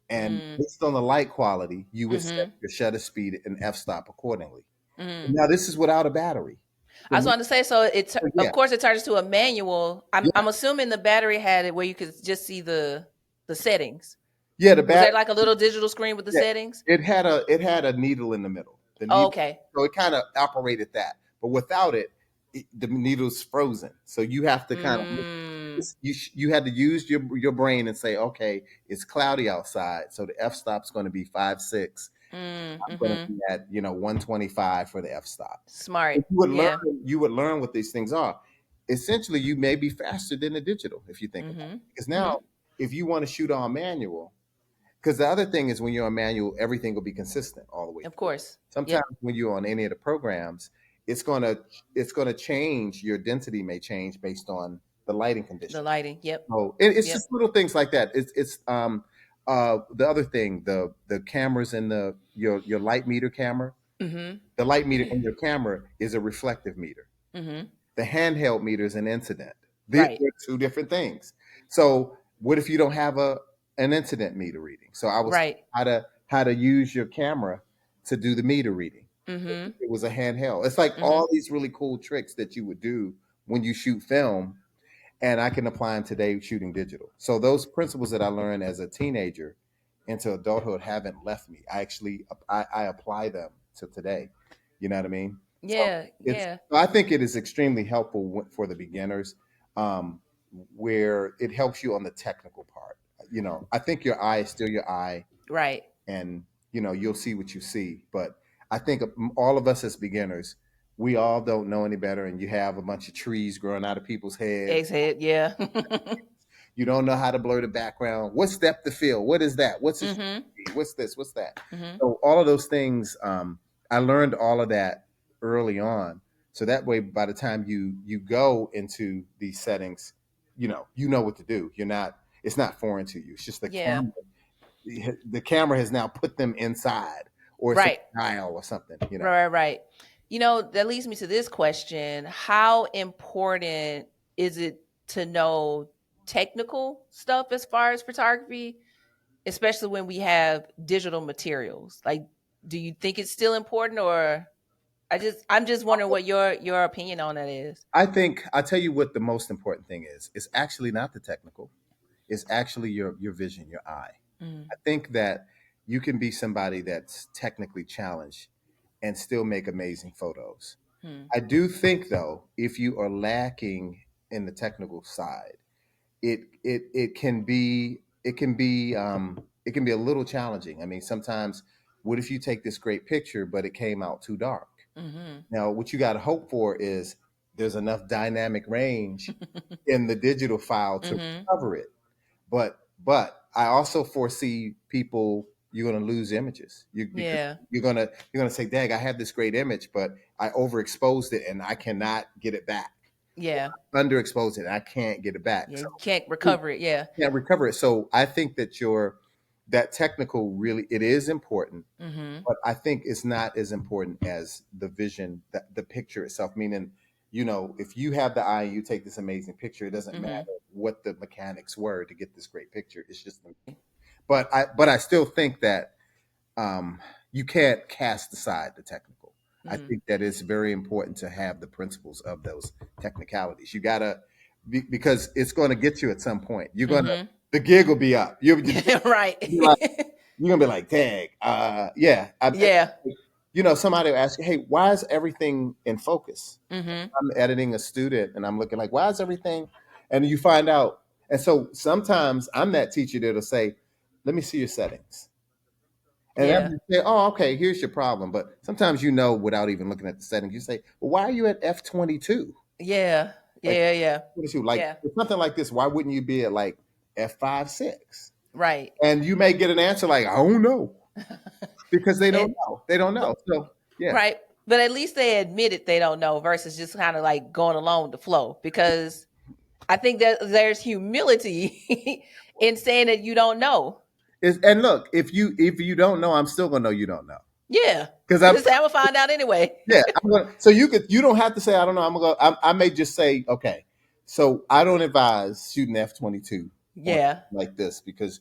and Mm. based on the light quality, you would set Mhm. your shutter speed and f-stop accordingly. Mm. Now this is without a battery. I So was going to say, so yeah, of course it turns to a manual. I'm yeah, assuming the battery had it where you could just see the settings. yeah. The Was battery. there like a little digital screen with the Yeah, settings? it had a needle in the middle. The Oh, needle, okay. so it kind of operated that, but without it, the needle's frozen. So you have to kind of Mm. you had to use your brain and say, okay, it's cloudy outside, so the f stop's going to be 5.6. Mm. I'm going to Mhm. be at 125 for the f stop. Smart. If Yeah. you would learn what these things are. Essentially, you may be faster than the digital if you think about it. Mhm. Because now, Mhm. if you want to shoot on manual, because the other thing is when you're on manual, everything will be consistent all the way Of through. course. Sometimes Yep. when you're on any of the programs, it's gonna change. Your density may change based on the lighting The conditions. lighting. Yep. So it's Yep. just little things like that. It's the other thing, the cameras in your light meter camera. Mhm. The light meter in your camera is a reflective meter. Mhm. The handheld meter is an incident. Right. They're two different things. So what if you don't have an incident meter reading? So I was taught Right. how to use your camera to do the meter reading. Mhm. It was a handheld. It's like Mhm. all these really cool tricks that you would do when you shoot film, and I can apply them today shooting digital. So those principles that I learned as a teenager into adulthood haven't left me. I apply them to today. You know what I mean? So Yeah. it's Yeah. I think it is extremely helpful for the beginners, um, where it helps you on the technical part. I think your eye is still your eye, Right. and you'll see what you see. But I think all of us as beginners, we all don't know any better, and you have a bunch of trees growing out of people's heads. Egg's head. Yeah. You don't know how to blur the background. What's depth of field? What is that? What's this? Mm-hmm. What's this? What's that? Mm-hmm. So all of those things, I learned all of that early on. So that way, by the time you go into these settings, you know what to do. You're not. It's not foreign to you. It's just the Yeah. camera. The camera has now put them inside, or it's a Right. dial or something. Right. Right. Right. That leads me to this question: how important is it to know technical stuff as far as photography, especially when we have digital materials? Like, do you think it's still important, or I'm just wondering what your opinion on that is. I think I'll tell you what the most important thing is. It's actually not the technical. It's actually your vision, your eye. Mm, I think that you can be somebody that's technically challenged and still make amazing photos. mm, I do think though, if you are lacking in the technical side, it can be a little challenging. I mean, sometimes what if you take this great picture but it came out too dark? mm-hmm. Now, what you got to hope for is there's enough dynamic range in the digital file to Mm-hmm. recover it. But I also foresee people you're going to lose images. Because Yeah. you're gonna say, "Dag, I have this great image, but I overexposed it and I cannot get it back. Yeah. Underexposed it, and I can't get it back. Yeah. So You can't you recover it. Yeah. can't recover it." So I think that that technical really it is important, Mm-hmm. but I think it's not as important as the vision, the picture itself. Meaning, if you have the eye and you take this amazing picture, it doesn't matter Mm-hmm. what the mechanics were to get this great picture. It's just, but I still think that um, you can't cast aside the technical. I Mm-hmm. think that it's very important to have the principles of those technicalities. You gotta because it's going to get you at some point. Mm-hmm. The gig will be up. Right. You're gonna be like, dang, yeah. Yeah. Somebody will ask you, hey, why is everything in focus? Mm-hmm. I'm editing a student and I'm looking like, why is everything? And you find out. And so sometimes I'm that teacher that'll say, let me see your settings. And then Yeah. you say, oh, okay, here's your problem. But sometimes without even looking at the settings, you say, well, why are you at F22? Yeah. Like Yeah. Yeah. 22, like Yeah. it's something like this. Why wouldn't you be at like F5, 6? Right. And you may get an answer like, I don't know, because they don't And know. They don't but know. So yeah. right. But at least they admitted they don't know versus just kind of like going along with the flow. Because I think that there's humility in saying that you don't know. And look, if you don't know, I'm still gonna know you don't know. Yeah. Because Just have to find out anyway. yeah, so you don't have to say I don't know. I'm gonna go. I may just say okay. So I don't advise shooting F22 on Yeah. like this because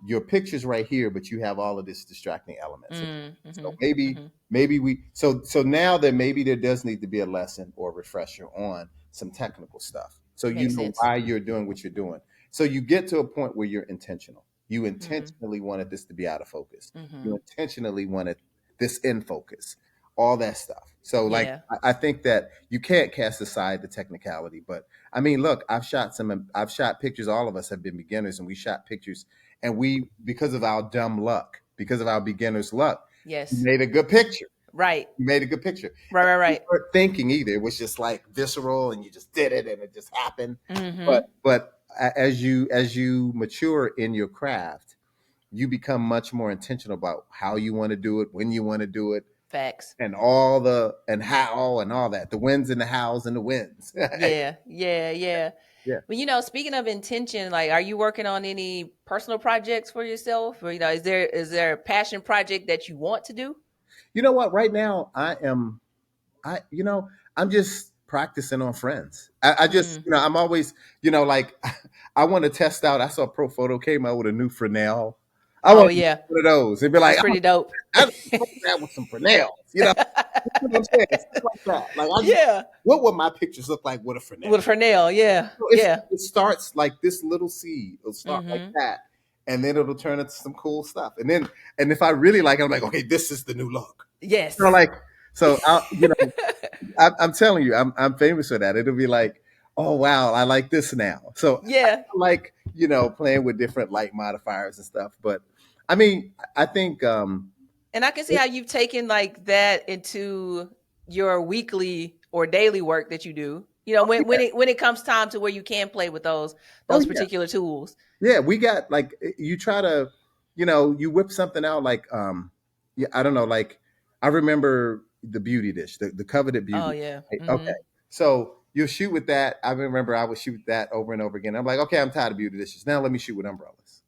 your picture's right here, but you have all of this distracting elements. So Mm-hmm. Mm-hmm. maybe so now that maybe there does need to be a lesson or a refresher on some technical stuff, so you Makes know sense. why you're doing what you're doing. So you get to a point where you're intentional. You Mm-hmm. intentionally wanted this to be out of focus. You Mm-hmm. intentionally wanted this in focus, all that stuff. So like Yeah. I think that you can't cast aside the technicality. But I mean, look, I've shot pictures. All of us have been beginners, and we shot pictures, and we because of our dumb luck, because of our beginners' luck, we Yes. made a good picture. Right. We made a good picture. Right. And Right. we Right. weren't thinking either. It was just like visceral, and you just did it, and it just happened. Mm-hmm. But as you mature in your craft, you become much more intentional about how you want to do it, when you want to do it, Facts. and all the and how and all that, the wins and the hows and the wins. Yeah. Yeah. Yeah. Yeah. But speaking of intention, like, are you working on any personal projects for yourself, or is there a passion project that you want to do? You know what? Right now, I I'm just practicing on friends. I just Mm. I'm always like I want to test out. I saw Pro Photo came out with a new Fresnel. I Oh want to get yeah, one of those and be like, that's pretty dope. I just put that with some Fresnels. You know what I'm saying? Stuff like that. Like Yeah, what would my pictures look like with a Fresnel? with Fernell. Yeah, So yeah. it starts like this little seed. It'll start like Mm-hmm. that, and then it'll turn into some cool stuff. And if I really like it, I'm like, okay, this is the new look. Yes. Like so, I'm telling you, I'm famous for that. It'll be like, oh wow, I like this now. So I Yeah, like playing with different light modifiers and stuff. But I mean, I think and I can see how you've taken like that into your weekly or daily work that you do. Oh yeah, when it comes time to where you can play with oh those yeah, particular tools. yeah. We got like you try to, you whip something out like yeah, I don't know, like I remember the beauty dish, the coveted Oh beauty. yeah. Right? Okay, Mm-hmm. so you'll shoot with that. I remember I would shoot that over and over again. I'm like, okay, I'm tired of beauty dishes. Now let me shoot with umbrellas.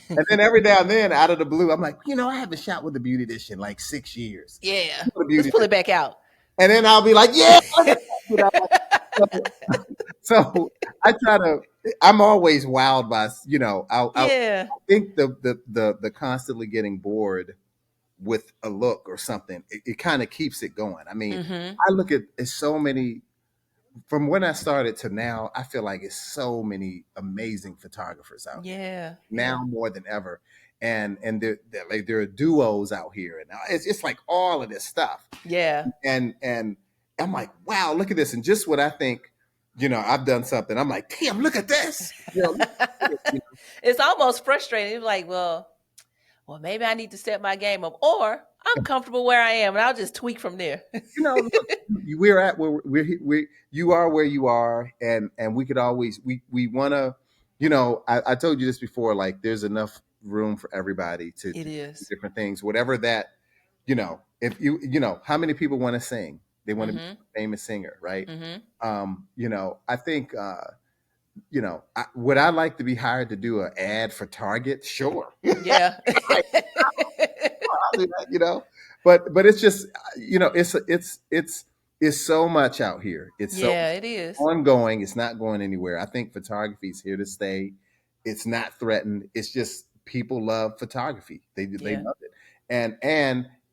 And then every now and then, out of the blue, I'm like, I haven't shot with the beauty dish in like 6 years. Yeah. The Let's beauty pull dish. it back out. And then I'll be like, yeah, look at that. So, so I try to. I'm always wowed by I Yeah. think the constantly getting bored with a look or something, it kind of keeps it going. I mean, Mm-hmm. I look at so many from when I started to now. I feel like it's so many amazing photographers out here Yeah. Yeah. now more than ever, and like there are duos out here, and it's like all of this stuff, Yeah. and I'm like, wow, look at this, and just when I think, I've done something, I'm like, damn, look at this, look at this. It's almost frustrating. It's like, well, maybe I need to step my game up, or I'm comfortable where I am, and I'll just tweak from there. Look, we're at where you are where you are, and we could always we want to, I told you this before, like there's enough room for everybody to It do is. different things, whatever that, if how many people want to sing, they want to be Mm-hmm. a famous singer, right? Mm-hmm. I think would I like to be hired to do an ad for Target? Sure. Yeah. I'll do that, but it's just it's so much out here. It's so Yeah, it is. ongoing. It's not going anywhere. I think photography is here to stay. It's not threatened. It's just people love photography. They Yeah. love it,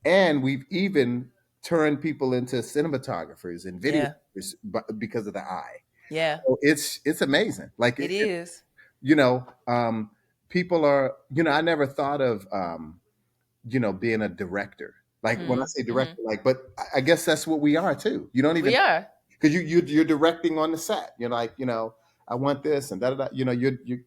and we've even turned people into cinematographers and Yeah. videographers because of the eye. Yeah. So it's amazing. Like It is. you know, um, people are. I never thought of being a director. Like when I say Mm-hmm. director, like, but I guess that's what we are too. You don't even We are. because you're directing on the set. You're like, I want this and da da da.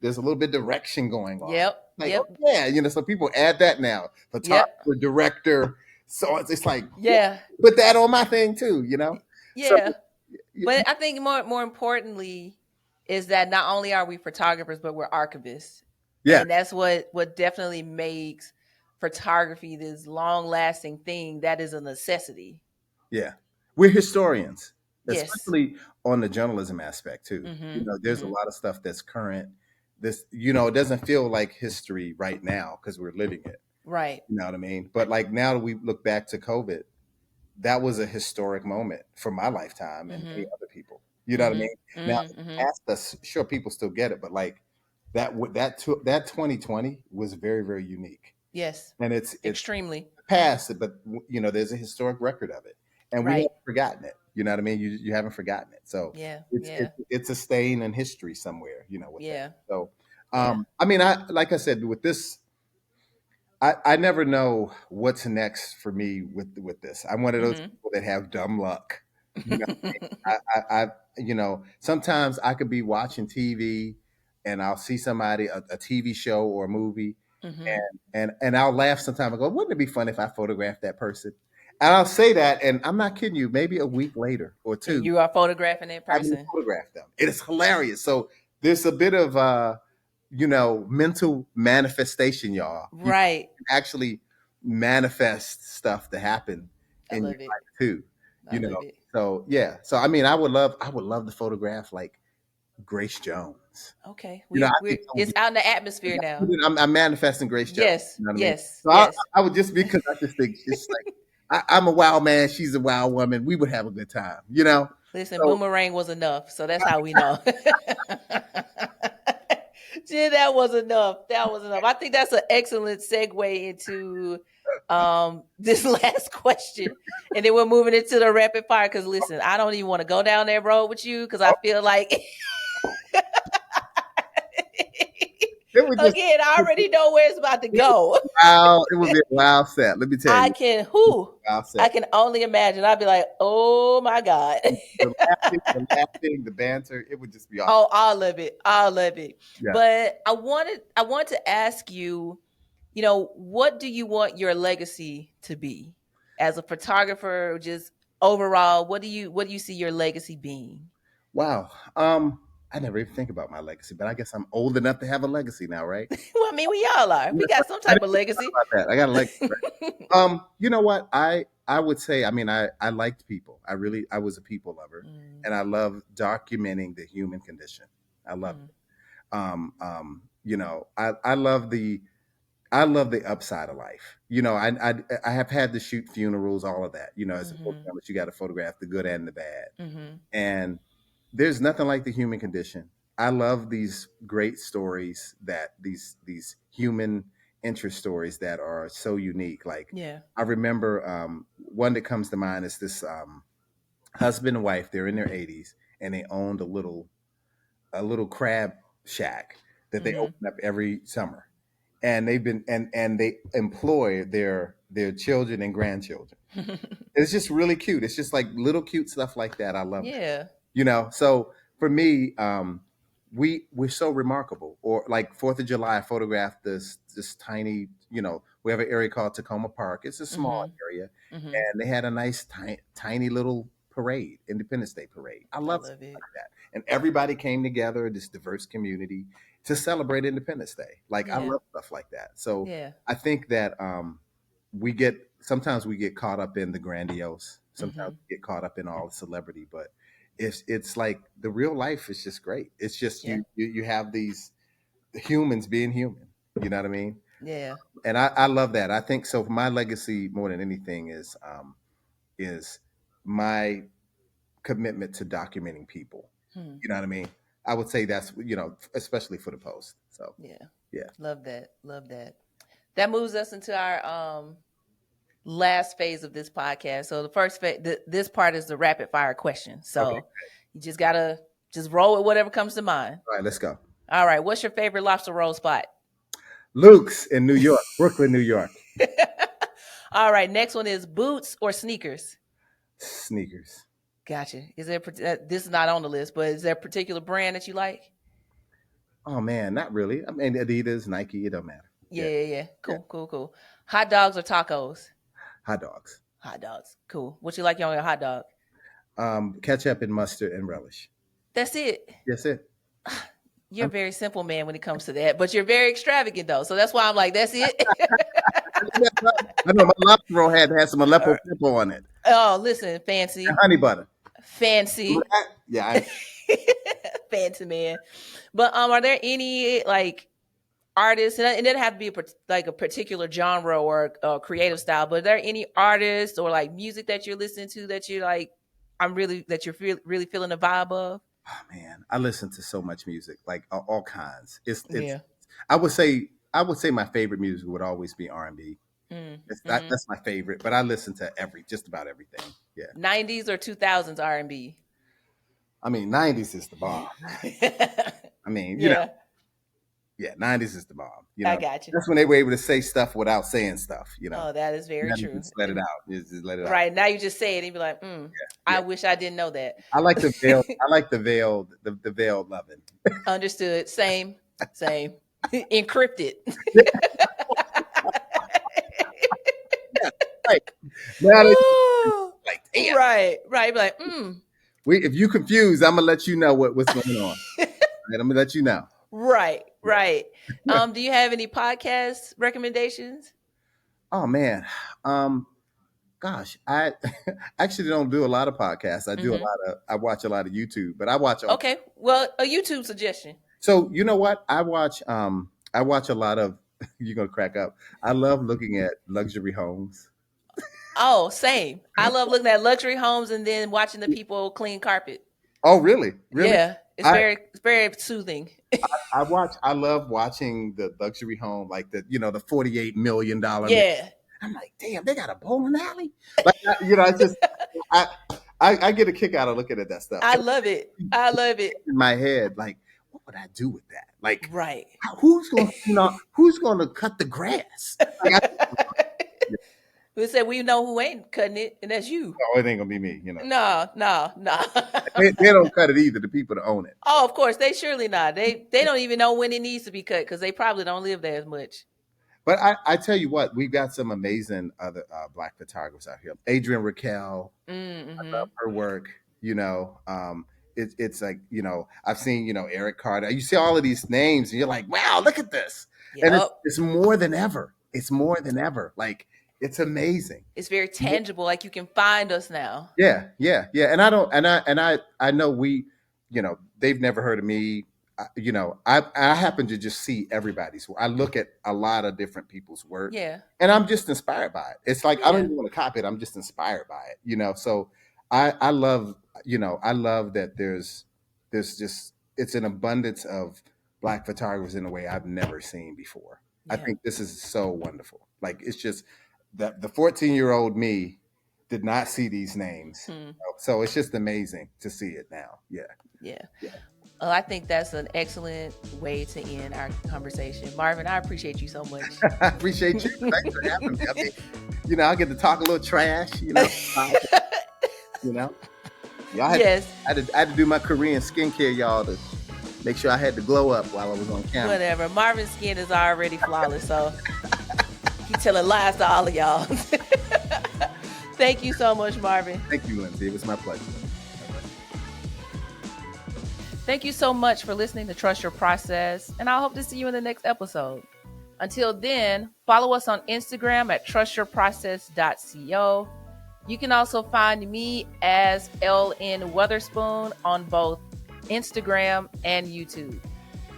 There's a little bit of direction going on. Yep. Like, oh Yep. yeah, so people add that now. Yep. Photographer, director. So it's like, yeah, Yeah. put that on my thing too. So Yeah. y- But I think more importantly is that not only are we photographers, but we're archivists. yeah, And that's what definitely makes photography this long lasting thing that is a necessity. yeah, we're historians, Yes. especially on the journalism aspect too. Mm-hmm. There's a Mm-hmm. lot of stuff that's current. It doesn't feel like history right now because we're living it. Right. You know what I mean? But like now that we look back to COVID, that was a historic moment for my lifetime and many Mm-hmm. other people. You know what I Mm-hmm. mean? Now, Mm-hmm. past us, sure, people still get it, but like that 2020 was very, very unique, Yes. and it's Extremely. past, but there's a historic record of it, and we Right. haven't forgotten it. You know what I mean? You haven't forgotten it, so Yeah. it's Yeah. it's it's a stain in history somewhere. With that. Yeah. So, Yeah. I mean, I like I said with this I never know what's next for me with this. I'm one of those Mm-hmm. people that have dumb luck. You know, I sometimes I could be watching TV and I'll see somebody a TV show or a movie Mm-hmm. and I'll laugh sometimes. I go, wouldn't it be fun if I photographed that person? And I'll say that, and I'm not kidding you. Maybe a week later or And two, you are photographing that I haven't person. photographed them. It is hilarious. So there's a bit of mental manifestation, y'all. You Right. can actually manifest stuff to happen I in your love it. life too. I love it. So yeah. So I mean, I would love to photograph like Grace Jones. Okay. I We're think that would it's be. out in the atmosphere now. I'm manifesting Grace Jones. Yes. You know what I mean? Yes. So Yes. I would just because I just think it's like I'm a wild man, she's a wild woman. We would have a good time. Listen, So boomerang was enough, so that's how we know. Yeah, that was enough. That was enough. I think that's an excellent segue into this last question, and then we're moving into the rapid fire. Because listen, I don't even want to go down that road with you because I feel like it would just again, I already know where it's about to go. wow. It would be a wild set. Let me tell I you, can who wild I set. can only imagine. I'd be like, oh my god. The banter, it would just be awesome. Oh, all of it, all of it. Yeah. But I want to ask you, what do you want your legacy to be as a photographer? Just overall, what do you see your legacy being? Wow. I never even think about my legacy, but I guess I'm old enough to have a legacy now, right? Well, I mean, we all are. We got some I type didn't of think legacy. about that. I got a legacy. You know what? I would say, I mean, I liked people. I was a people lover, Mm, and I love documenting the human condition. I love mm, it. You know, I love the upside of life. You know, I have had to shoot funerals, all of that. You know, as a mm-hmm, photojournalist, you got to photograph the good and the bad. mm-hmm. And there's nothing like the human condition. I love these great stories that these human interest stories that are so unique. Like Yeah. I remember one that comes to mind is this husband and wife. They're in their 80s and they owned a little crab shack that they Mm-hmm. open up every summer, and they've been and they employ their children and grandchildren. It's just really cute. It's just like little cute stuff like that. I love that. Yeah. So for me, we're so remarkable. Or like Fourth of July, I photographed this tiny, we have an area called Tacoma Park. It's a small Mm-hmm. area, Mm-hmm. and they had a nice tiny little parade, Independence Day parade. I I love stuff love it. like that, and everybody came together, this diverse community, to celebrate Independence Day. Like I Yeah. love stuff like that. So Yeah. I think that sometimes we get caught up in the grandiose, sometimes Mm-hmm. we get caught up in all the celebrity, but it's like the real life is just great. It's just Yeah. you have these humans being human. You know what I mean? Yeah. And I love that. I think so. My legacy more than anything is my commitment to documenting people. Hmm. You know what I mean? I would say that's especially for the post. So Yeah. yeah. Love that. Love that. That moves us into our last phase of this podcast. So the first phase, this part is the rapid fire question. Okay. So you just gotta just roll with whatever comes to mind. All right. Let's go. All right. What's your favorite lobster roll spot? Luke's in New York, Brooklyn, New York. All right. Next one is boots or sneakers. Sneakers. Gotcha. Is there this is not on the list, but is there a particular brand that you like? Oh man, not really. I mean, Adidas, Nike, it don't matter. Yeah, Yeah, yeah, yeah. yeah. Cool, cool, cool. Hot dogs or tacos? Hot dogs. Hot dogs. Cool. What you like on your hot dog? Ketchup and mustard and relish. That's it. That's it. You're a I'm, very simple man when it comes to that, but you're very extravagant though. So that's why I'm like, that's it. I know my lobster roll had some Aleppo pepper on it Oh, listen, and fancy, honey butter. fancy, Yeah, I, fancy man. But are there any like artists, and it doesn't have to be like a particular genre or creative style, but are there any artists or like music that you're listening to that you're like, that you're really feeling the vibe of? oh man, I listen to so much music, like all kinds. It's. Yeah. I would say my favorite music would always be R&B. Mm-hmm. That's my favorite, but I listen to just about everything. Yeah, 90s or 2000s R&B? I mean, '90s is the bomb. I mean, Yeah, yeah, '90s is the bomb. I got you. That's when they were able to say stuff without saying stuff. Oh, that is You very had to true. just let it And out. Just let it out. right now you just say it and be like, Yeah. I wish I didn't know that. I like the veil. I like the veiled, the veiled loving. Understood. Same, same. Encrypted. Yeah, right. Now that Ooh, like, damn. right, right. Be like, If you confused, I'm gonna let you know what's going on. Right, I'm gonna let you know. right, Yeah. right. Do you have any podcast recommendations? Oh man. Um, Gosh, I actually don't do a lot of podcasts. Hmm. I watch a lot of YouTube, but I watch all. Okay. Well, a YouTube suggestion. So you know what? I watch a lot of. You're gonna crack up. I love looking at luxury homes. Oh, same. I love looking at luxury homes and then watching the people clean carpet. Oh, really? Really? Yeah, I it's very soothing. I love watching the luxury home, like the $48 million. Yeah, I'm like, damn, they got a bowling alley. Like, I just I, I get a kick out of looking at that stuff. I And love it. I love it. in my head, like, what would I do with that? Like, Right. who's gonna cut the grass? Like, We said we know who ain't cutting it, and that's you. oh, it ain't gonna be me. No, no, no. They don't cut it either. The people that own it. Oh, of course, they surely not. They don't even know when it needs to be cut because they probably don't live there as much. But I tell you what, we've got some amazing other black photographers out here. Adrienne Raquel, I love Mm-hmm. her work. You know, it's like, I've seen, Eric Carter. You see all of these names and you're like, wow, look at this. And Yep. it's more than ever. It's more than ever. Like, it's amazing. It's very tangible. Like you can find us now. Yeah, yeah, yeah. And I know they've never heard of me. I happen to just see everybody's work. I look at a lot of different people's work, Yeah. and I'm just inspired by it. It's like I don't Yeah. even want to copy it. I'm just inspired by it. So I love, I love that there's just, it's an abundance of Black photographers in a way I've never seen before. I Yeah. think this is so wonderful. Like, it's just that the 14-year-old me did not see these names. So it's just amazing to see it now. Yeah. Yeah. Yeah. Well, I think that's an excellent way to end our conversation. Marvin, I appreciate you so much. I appreciate you. Thanks for having me. I mean, I get to talk a little trash, you know. Y'all Yes. I had to do my Korean skincare, y'all, to make sure I had to glow up while I was on camera. Whatever. Marvin's skin is already flawless, so he's telling lies to all of y'all. Thank you so much, Marvin. Thank you, Lynsey. It was my pleasure. Thank you so much for listening to Trust Your Process, and I hope to see you in the next episode. Until then, follow us on Instagram at trustyourprocess.co. You can also find me as LN Weatherspoon on both Instagram and YouTube.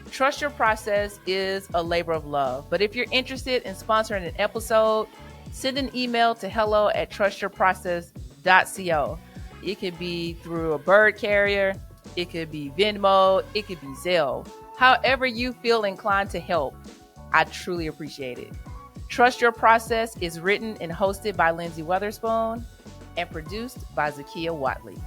Trust Your Process is a labor of love, but if you're interested in sponsoring an episode, send an email to hello@trustyourprocess.co. It could be through a bird carrier, it could be Venmo, it could be Zelle. However you feel inclined to help, I truly appreciate it. Trust Your Process is written and hosted by Lynsey Weatherspoon and produced by Zakia Watley.